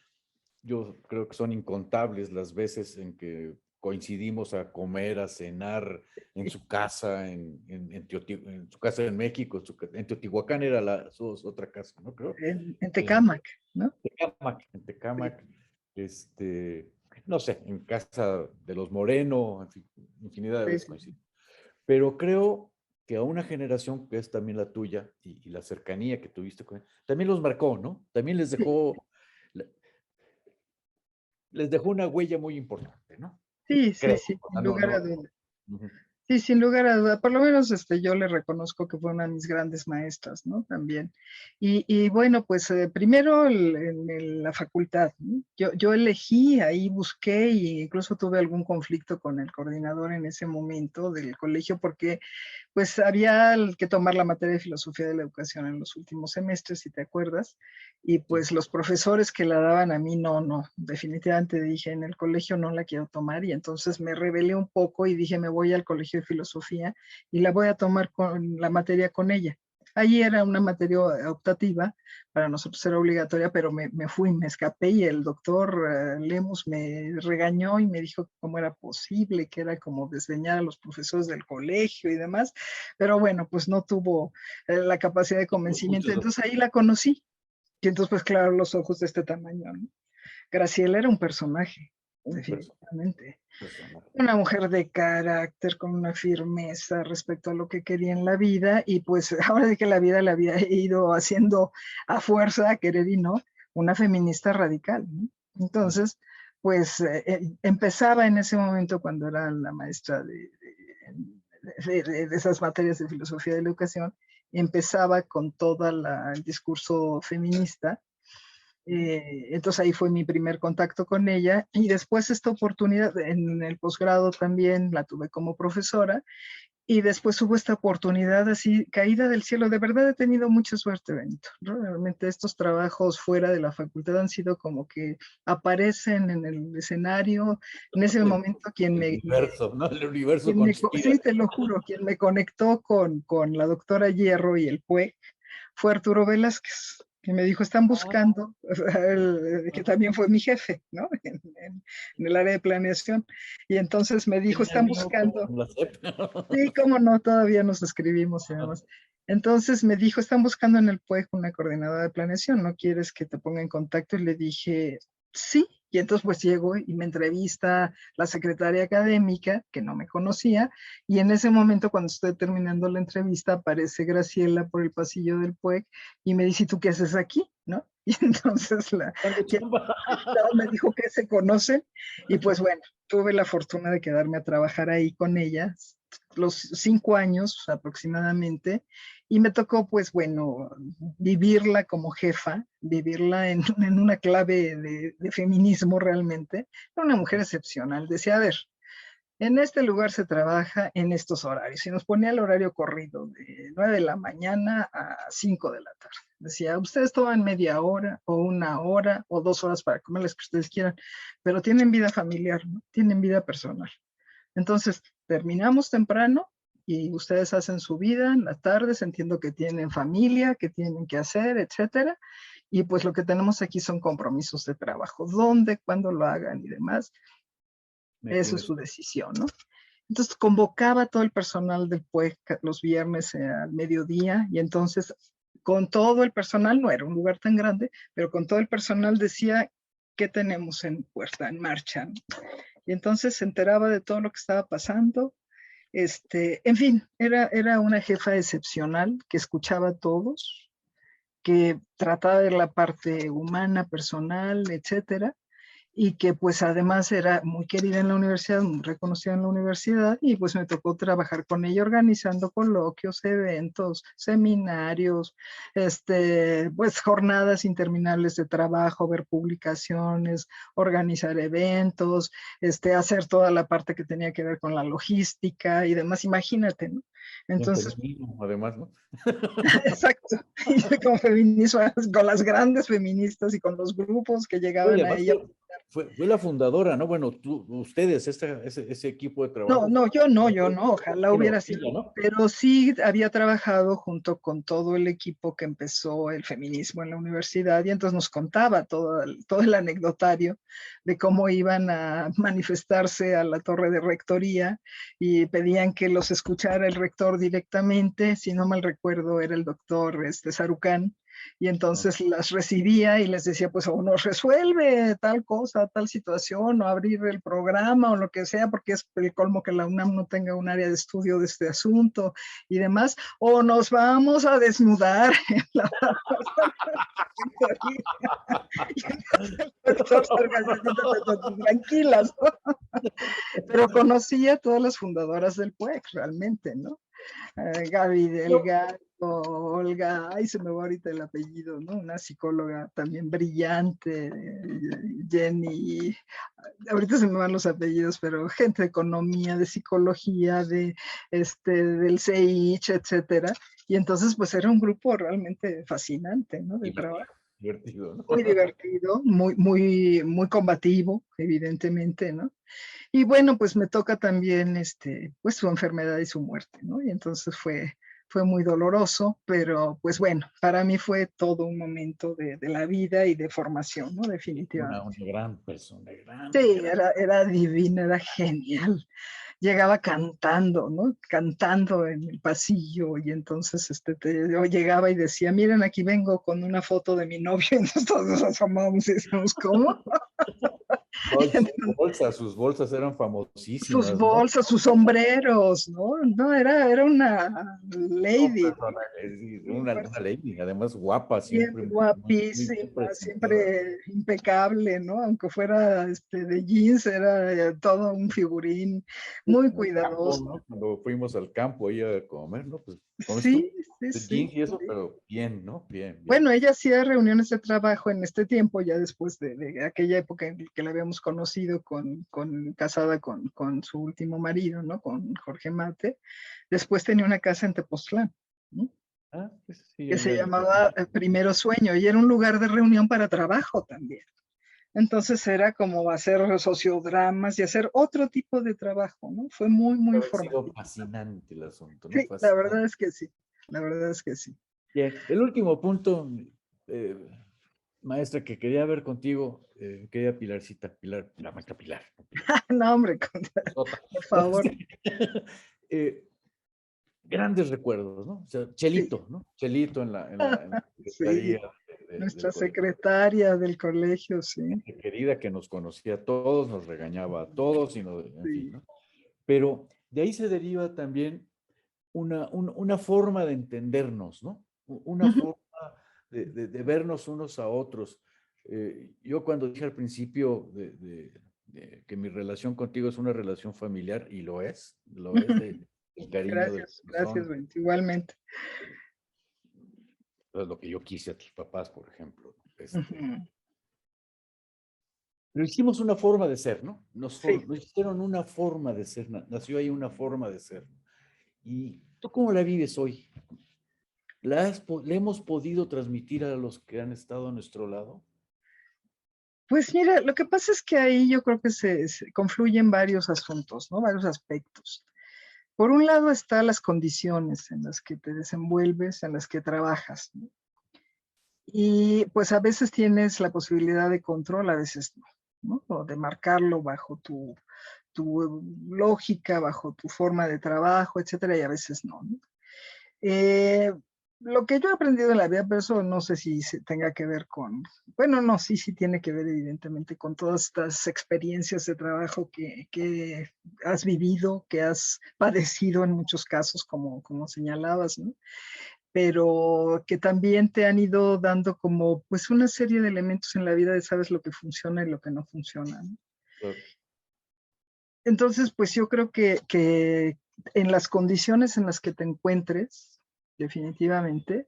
B: Yo creo que son incontables las veces en que coincidimos a comer, a cenar en su casa, en su casa en México, en Teotihuacán era su otra casa, ¿no? Creo.
C: En
B: En
C: Tecámac, ¿no?
B: En
C: Sí,
B: Tecámac, este, no sé, en casa de los Moreno, en fin, infinidad de
C: sí,
B: veces
C: sí.
B: coincidimos. Pero creo que a una generación que es también la tuya y la cercanía que tuviste con él, también los marcó, ¿no? También les dejó una huella muy importante, ¿no?
C: Sí, sí,
B: Creo.
C: sí,
B: O sea,
C: sin lugar a dudas.
B: Ujú.
C: Sí, sin lugar a duda, por lo menos yo le reconozco que fue una de mis grandes maestras, ¿no? También. Y bueno, pues primero la facultad, ¿no? Yo elegí, ahí busqué e incluso tuve algún conflicto con el coordinador en ese momento del colegio porque pues había que tomar la materia de filosofía de la educación en los últimos semestres, si te acuerdas, y
B: Sí.
C: pues los profesores que la daban a mí, no, definitivamente dije, en el colegio no la quiero tomar, y entonces me rebelé un poco y dije, me voy al colegio de filosofía y la voy a tomar con la materia con ella. Allí era una materia optativa, para nosotros era obligatoria, pero me fui, me escapé y el doctor Lemus me regañó y me dijo cómo era posible, que era como desdeñar a los profesores del colegio y demás, pero bueno, pues no tuvo la capacidad de convencimiento,
B: Muchos
C: entonces ahí la conocí, y entonces pues claro, los ojos de este tamaño, ¿no? Graciela era un personaje,
B: un
C: definitivamente.
B: personaje.
C: Una mujer de carácter, con una firmeza respecto a lo que quería en la vida, y pues ahora de que la vida la había ido haciendo a fuerza, a querer y no, una feminista radical, ¿no? Entonces, pues empezaba en ese momento cuando era la maestra de esas materias de filosofía de la educación, empezaba con todo el discurso feminista. Entonces ahí fue mi primer contacto con ella, y después esta oportunidad en el posgrado también la tuve como profesora, y después hubo esta oportunidad así caída del cielo. De verdad he tenido mucha suerte, Benito, ¿no? Realmente estos trabajos fuera de la facultad han sido como que aparecen en el escenario. En ese momento
B: El universo, ¿no? El universo conspira.
C: sí, te lo juro, quien me conectó con la doctora Hierro y el PUEC fue Arturo Velázquez, que me dijo, están buscando, que también fue mi jefe, ¿no? En el área de planeación. Y entonces me dijo,
B: Tiene
C: están
B: al mismo
C: buscando,
B: en la SEP.
C: sí, cómo no, todavía nos escribimos y demás. Entonces me dijo, están buscando en el PUEC una coordinadora de planeación, ¿no quieres que te ponga en contacto? Y le dije, sí. Y entonces pues llego y me entrevista la secretaria académica, que no me conocía, y en ese momento, cuando estoy terminando la entrevista, aparece Graciela por el pasillo del PUEC y me dice, ¿y tú qué haces aquí? ¿No? Y entonces me dijo que se conocen, y pues bueno, tuve la fortuna de quedarme a trabajar ahí con ella los 5 años aproximadamente, y me tocó pues bueno, vivirla como jefa, vivirla en una clave de feminismo realmente. Era una mujer excepcional, decía, a ver, en este lugar se trabaja en estos horarios. Y nos ponía el horario corrido de 9 de la mañana a 5 de la tarde. Decía, ustedes toman media hora o 1 hora o 2 horas para comer, las que ustedes quieran, pero tienen vida familiar, ¿no? Tienen vida personal. Entonces, terminamos temprano y ustedes hacen su vida en las tardes, entiendo que tienen familia, que tienen que hacer, etcétera. Y pues lo que tenemos aquí son compromisos de trabajo, dónde, cuándo lo hagan y demás.
B: Me
C: Eso es
B: tienes.
C: su decisión, ¿no? Entonces convocaba a todo el personal del PUEC los viernes al mediodía, y entonces con todo el personal, no era un lugar tan grande, pero con todo el personal decía qué tenemos en puerta, en marcha, ¿no? Y entonces se enteraba de todo lo que estaba pasando. En fin, era una jefa excepcional que escuchaba a todos, que trataba de ver la parte humana, personal, etcétera. y que pues además era muy querida en la universidad, muy reconocida en la universidad, y pues me tocó trabajar con ella organizando coloquios, eventos, seminarios, pues jornadas interminables de trabajo, ver publicaciones, organizar eventos, hacer toda la parte que tenía que ver con la logística y demás, imagínate, ¿no? Entonces,
B: además, ¿no?
C: exacto, y yo como feminista, con las grandes feministas y con los grupos que
B: Oye,
C: llegaban a
B: además
C: ella.
B: fue la fundadora, ¿no? Bueno, ustedes, ese equipo de trabajo.
C: No, yo no, ojalá
B: Bueno,
C: hubiera sido,
B: ella, ¿no?
C: pero sí había trabajado junto con todo el equipo que empezó el feminismo en la universidad y entonces nos contaba todo el anecdotario de cómo iban a manifestarse a la torre de rectoría y pedían que los escuchara el rector directamente, si no mal recuerdo era el doctor Sarucán, y entonces las recibía y les decía, pues o nos resuelve tal cosa, tal situación, o abrir el programa o lo que sea, porque es el colmo que la UNAM no tenga un área de estudio de este asunto y demás, o nos vamos a desnudar en la tranquilas, ¿no? Pero conocí a todas las fundadoras del PUEC realmente, ¿no? Gaby Delgado, Olga, ay, se me va ahorita el apellido, ¿no? Una psicóloga también brillante, Jenny, ahorita se me van los apellidos, pero gente de economía, de psicología, del CIH, etcétera. Y entonces, pues era un grupo realmente fascinante, ¿no? De trabajo.
B: Divertido, ¿no?
C: Muy divertido, muy combativo, evidentemente, ¿no? Y bueno, pues me toca también, pues su enfermedad y su muerte, ¿no? Y entonces fue muy doloroso, pero pues bueno, para mí fue todo un momento de la vida y de formación, ¿no? Definitivamente.
B: Una gran persona, gran.
C: Sí, era divina, era genial. Llegaba cantando, ¿no? Cantando en el pasillo y entonces yo llegaba y decía, miren, aquí vengo con una foto de mi novio y entonces todos nos asomamos y decíamos, ¿cómo?
B: Sus bolsas eran famosísimas,
C: Sus
B: ¿no?
C: bolsas, sus sombreros, ¿no? No, era una lady.
B: Una lady, además guapa, siempre.
C: Bien guapísima, siempre impecable, ¿no? Aunque fuera de jeans, era todo un figurín, muy cuidadoso.
B: ¿No? Cuando fuimos al campo ahí a comer, ¿no? Pues, ¿comes tú?
C: Sí,
B: De
C: sí.
B: jeans y eso, pero bien, ¿no? Bien.
C: Bueno, ella hacía reuniones de trabajo en este tiempo, ya después de aquella época en que la habíamos conocido casada con su último marido, ¿no? Con Jorge Mate. Después tenía una casa en Tepoztlán, ¿no?
B: Pues sí,
C: Que se llamaba Primero Sueño y era un lugar de reunión para trabajo también. Entonces era como hacer sociodramas y hacer otro tipo de trabajo, ¿no? Fue muy formativo.
B: Fascinante el asunto, ¿no?
C: Sí, la verdad es que sí, la verdad es que sí.
B: Bien, el último punto, maestra, que quería ver contigo, querida Pilarcita, la maestra Pilar.
C: No, hombre, por favor.
B: Grandes recuerdos, ¿no? O sea, Chelito,
C: Sí.
B: ¿no? Chelito en la
C: Sí, nuestra secretaria del colegio, sí.
B: Querida que nos conocía a todos, nos regañaba a todos, en fin, ¿no? Pero de ahí se deriva también una forma de entendernos, ¿no? Una forma de vernos unos a otros. Yo cuando dije al principio que mi relación contigo es una relación familiar, y lo es el cariño de
C: Gracias, igualmente.
B: Es lo que yo quise a tus papás, por ejemplo. Pero hicimos una forma de ser, ¿no? Nos hicieron una forma de ser, nació ahí una forma de ser. ¿Y tú cómo la vives hoy? ¿Le hemos podido transmitir a los que han estado a nuestro lado?
C: Pues mira, lo que pasa es que ahí yo creo que se confluyen varios asuntos, ¿no? Varios aspectos. Por un lado están las condiciones en las que te desenvuelves, en las que trabajas, ¿no? Y pues a veces tienes la posibilidad de control, a veces no, ¿no? O de marcarlo bajo tu lógica, bajo tu forma de trabajo, etcétera, y a veces no, ¿no? Lo que yo he aprendido en la vida, pero eso no sé si tenga que ver bueno, no, sí tiene que ver evidentemente con todas estas experiencias de trabajo que has vivido, que has padecido en muchos casos, como señalabas, ¿no? pero que también te han ido dando como pues una serie de elementos en la vida de sabes lo que funciona y lo que no funciona, ¿no?
B: Claro.
C: Entonces, pues yo creo que en las condiciones en las que te encuentres, definitivamente,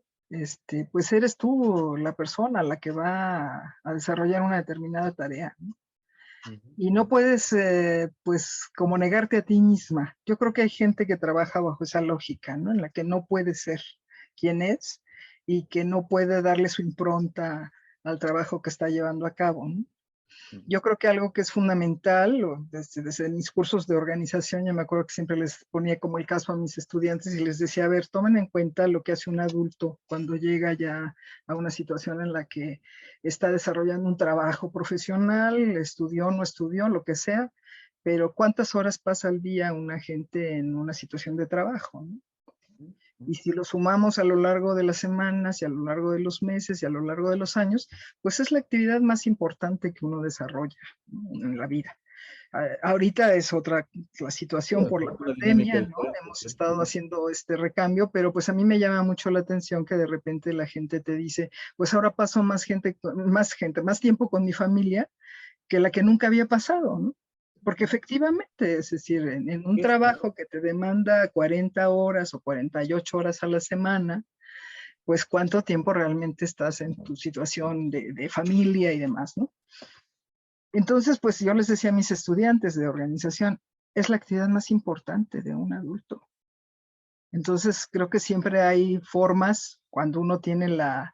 C: pues eres tú la persona la que va a desarrollar una determinada tarea, ¿no? Y no puedes, pues, como negarte a ti misma. Yo creo que hay gente que trabaja bajo esa lógica, ¿no? En la que no puede ser quien es y que no puede darle su impronta al trabajo que está llevando a cabo, ¿no? Yo creo que algo que es fundamental, desde mis cursos de organización, yo me acuerdo que siempre les ponía como el caso a mis estudiantes y les decía, a ver, tomen en cuenta lo que hace un adulto cuando llega ya a una situación en la que está desarrollando un trabajo profesional, estudió, no estudió, lo que sea, pero ¿cuántas horas pasa al día una gente en una situación de trabajo, ¿no? Y si lo sumamos a lo largo de las semanas y a lo largo de los meses y a lo largo de los años, pues es la actividad más importante que uno desarrolla, ¿no?, en la vida. Ahorita es otra la situación por la
B: Una dinámica
C: pandemia, ¿no?
B: diferente,
C: Hemos
B: sí.
C: estado haciendo este recambio, pero pues a mí me llama mucho la atención que de repente la gente te dice, pues ahora paso más tiempo con mi familia que la que nunca había pasado, ¿no? Porque efectivamente, es decir, en un trabajo que te demanda 40 horas o 48 horas a la semana, pues cuánto tiempo realmente estás en tu situación de familia y demás, ¿no? Entonces, pues yo les decía a mis estudiantes de organización, es la actividad más importante de un adulto. Entonces, creo que siempre hay formas, cuando uno tiene la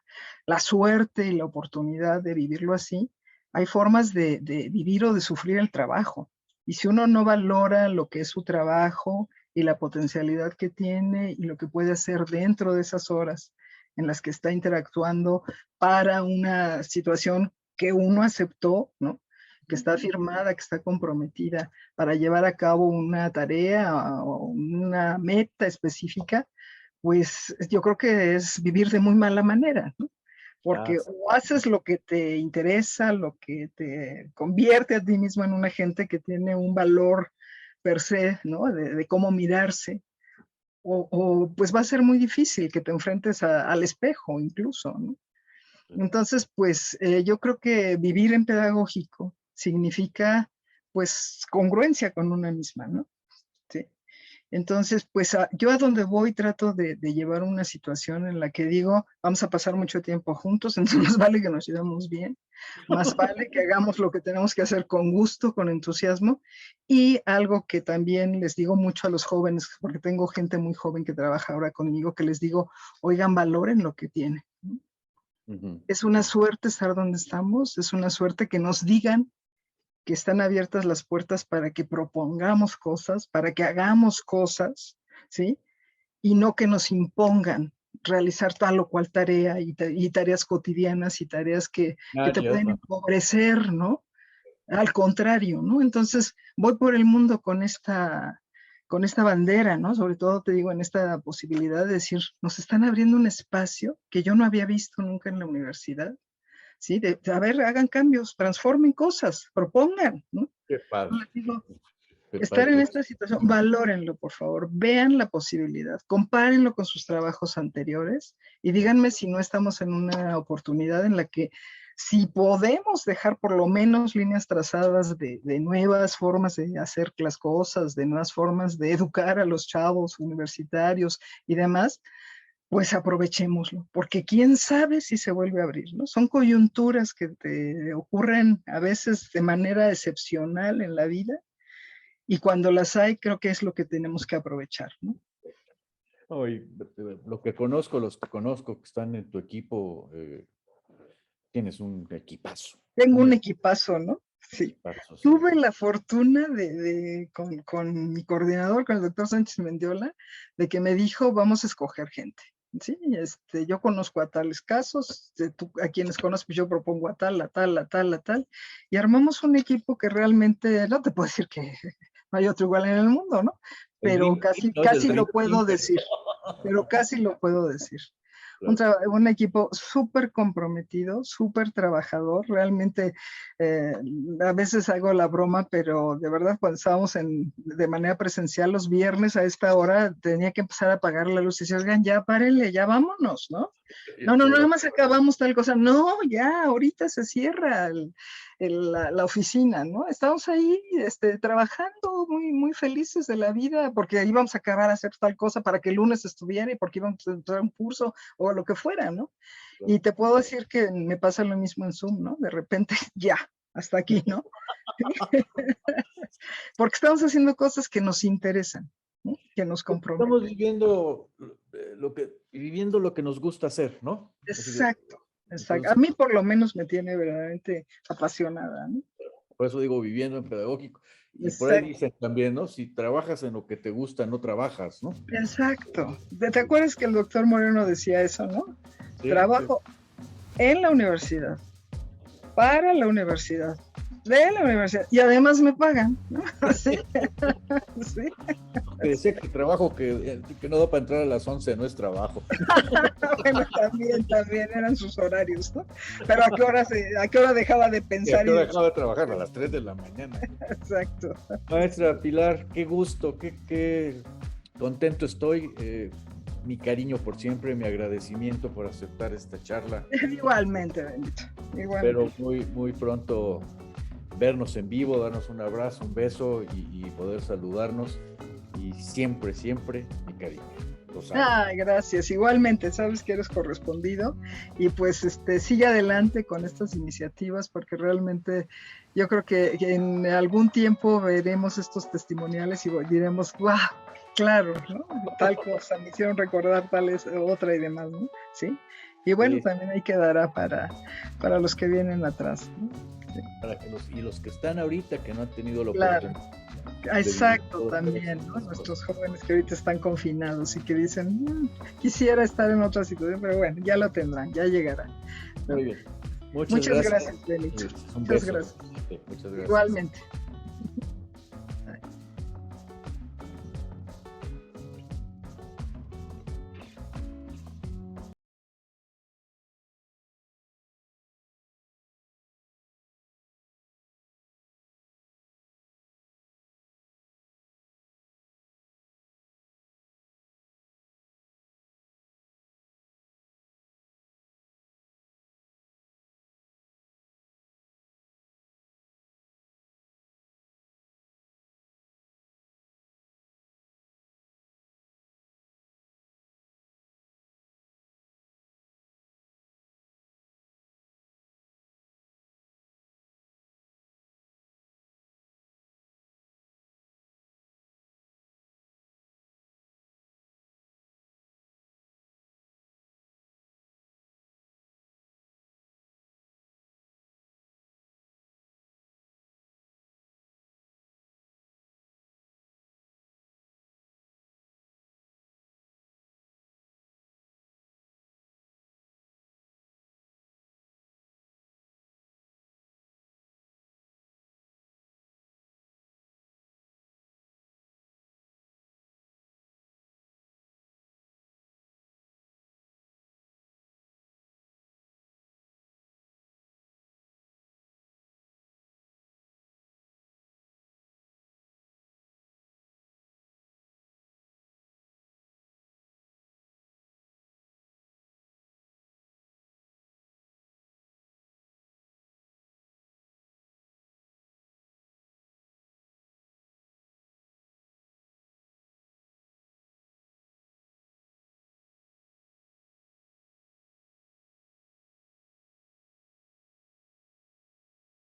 C: suerte y la oportunidad de vivirlo así, hay formas de vivir o de sufrir el trabajo. Y si uno no valora lo que es su trabajo y la potencialidad que tiene y lo que puede hacer dentro de esas horas en las que está interactuando para una situación que uno aceptó, ¿no?, que está firmada, que está comprometida para llevar a cabo una tarea o una meta específica, pues yo creo que es vivir de muy mala manera, ¿no? Porque o haces lo que te interesa, lo que te convierte a ti mismo en una gente que tiene un valor per se, ¿no?, de cómo mirarse, o pues va a ser muy difícil que te enfrentes al espejo incluso, ¿no? Entonces, pues yo creo que vivir en pedagógico significa pues congruencia con una misma, ¿no? ¿Sí? Entonces, pues yo a donde voy trato de llevar una situación en la que digo, vamos a pasar mucho tiempo juntos, entonces más vale que nos llevemos bien, más vale que hagamos lo que tenemos que hacer con gusto, con entusiasmo, y algo que también les digo mucho a los jóvenes, porque tengo gente muy joven que trabaja ahora conmigo, que les digo, oigan, valoren lo que tienen, ¿no? Es una suerte estar donde estamos, es una suerte que nos digan que están abiertas las puertas para que propongamos cosas, para que hagamos cosas, ¿sí? Y no que nos impongan realizar tal o cual tarea y tareas cotidianas y tareas que te pueden empobrecer, ¿no? Al contrario, ¿no? Entonces voy por el mundo con esta bandera, ¿no? Sobre todo te digo en esta posibilidad de decir, nos están abriendo un espacio que yo no había visto nunca en la universidad, ¿sí? A ver, hagan cambios, transformen cosas, propongan, ¿no?
B: Qué padre.
C: Les digo,
B: Qué
C: estar en
B: padre.
C: esta situación, valórenlo, por favor, vean la posibilidad, compárenlo con sus trabajos anteriores y díganme si no estamos en una oportunidad en la que si podemos dejar por lo menos líneas trazadas de nuevas formas de hacer las cosas, de nuevas formas de educar a los chavos universitarios y demás, pues aprovechémoslo, porque quién sabe si se vuelve a abrir, ¿no? Son coyunturas que te ocurren a veces de manera excepcional en la vida y cuando las hay creo que es lo que tenemos que aprovechar, ¿no?
B: Hoy, los que conozco que están en tu equipo, tienes un equipazo.
C: Tengo un equipazo, ¿no? Sí.
B: Equipazo, sí.
C: Tuve la fortuna con mi coordinador, con el doctor Sánchez Mendiola, de que me dijo, vamos a escoger gente. Sí, yo conozco a tales casos, a quienes conozco, yo propongo a tal, a tal, a tal, a tal, y armamos un equipo que realmente, no te puedo decir que no hay otro igual en el mundo, ¿no? Pero casi lo puedo decir, pero casi lo puedo decir. un equipo súper comprometido, súper trabajador. Realmente a veces hago la broma, pero de verdad cuando estábamos de manera presencial los viernes a esta hora tenía que empezar a apagar la luz y decir, oigan, ya párenle, ya vámonos, ¿no? No, nada más acabamos tal cosa. No, ya, ahorita se cierra la oficina, ¿no? Estamos ahí trabajando muy, muy felices de la vida porque íbamos a acabar a hacer tal cosa para que el lunes estuviera y porque íbamos a entrar a un curso o lo que fuera, ¿no? Y te puedo decir que me pasa lo mismo en Zoom, ¿no? De repente, ya, hasta aquí, ¿no? Porque estamos haciendo cosas que nos interesan, ¿no? Que nos comprometen.
B: Estamos viviendo lo que nos gusta hacer, ¿no?
C: Exacto, exacto.
B: Entonces,
C: A mí por lo menos me tiene verdaderamente apasionada, ¿no?
B: por eso digo viviendo en pedagógico. Y
C: Exacto.
B: por ahí dicen también, ¿no? Si trabajas en lo que te gusta, no trabajas, ¿no?
C: Exacto. ¿Te acuerdas que el doctor Moreno decía eso, no?
B: Sí,
C: Trabajo en la universidad, para la universidad, de la universidad, y además me pagan, ¿no? Sí. Sí.
B: Te decía que trabajo que no da para entrar a las 11 no es trabajo.
C: Bueno, también eran sus horarios, ¿no? Pero ¿a qué hora dejaba de pensar?
B: ¿A qué hora dejaba de trabajar? A las 3 de la mañana.
C: Exacto.
B: Maestra Pilar, qué gusto, qué contento estoy. Mi cariño por siempre, mi agradecimiento por aceptar esta charla.
C: Igualmente, Benito. Igualmente.
B: Espero muy, muy pronto vernos en vivo, darnos un abrazo, un beso y poder saludarnos. Y siempre, siempre mi cariño.
C: Ay, gracias. Igualmente, sabes que eres correspondido y pues sigue adelante con estas iniciativas porque realmente yo creo que en algún tiempo veremos estos testimoniales y diremos, wow, claro, ¿no? Tal cosa, me hicieron recordar tal otra y demás, ¿no? Sí. Y bueno, sí, también ahí quedará para los que vienen atrás, ¿no? Sí.
B: Para que los que están ahorita que no han tenido la oportunidad.
C: Exacto, también, ¿no? Nuestros jóvenes que ahorita están confinados y que dicen, quisiera estar en otra situación, pero bueno, ya lo tendrán, ya llegará, ¿no?
B: Muy bien. Muchas
C: gracias, Benito.
B: Muchas gracias.
C: Igualmente.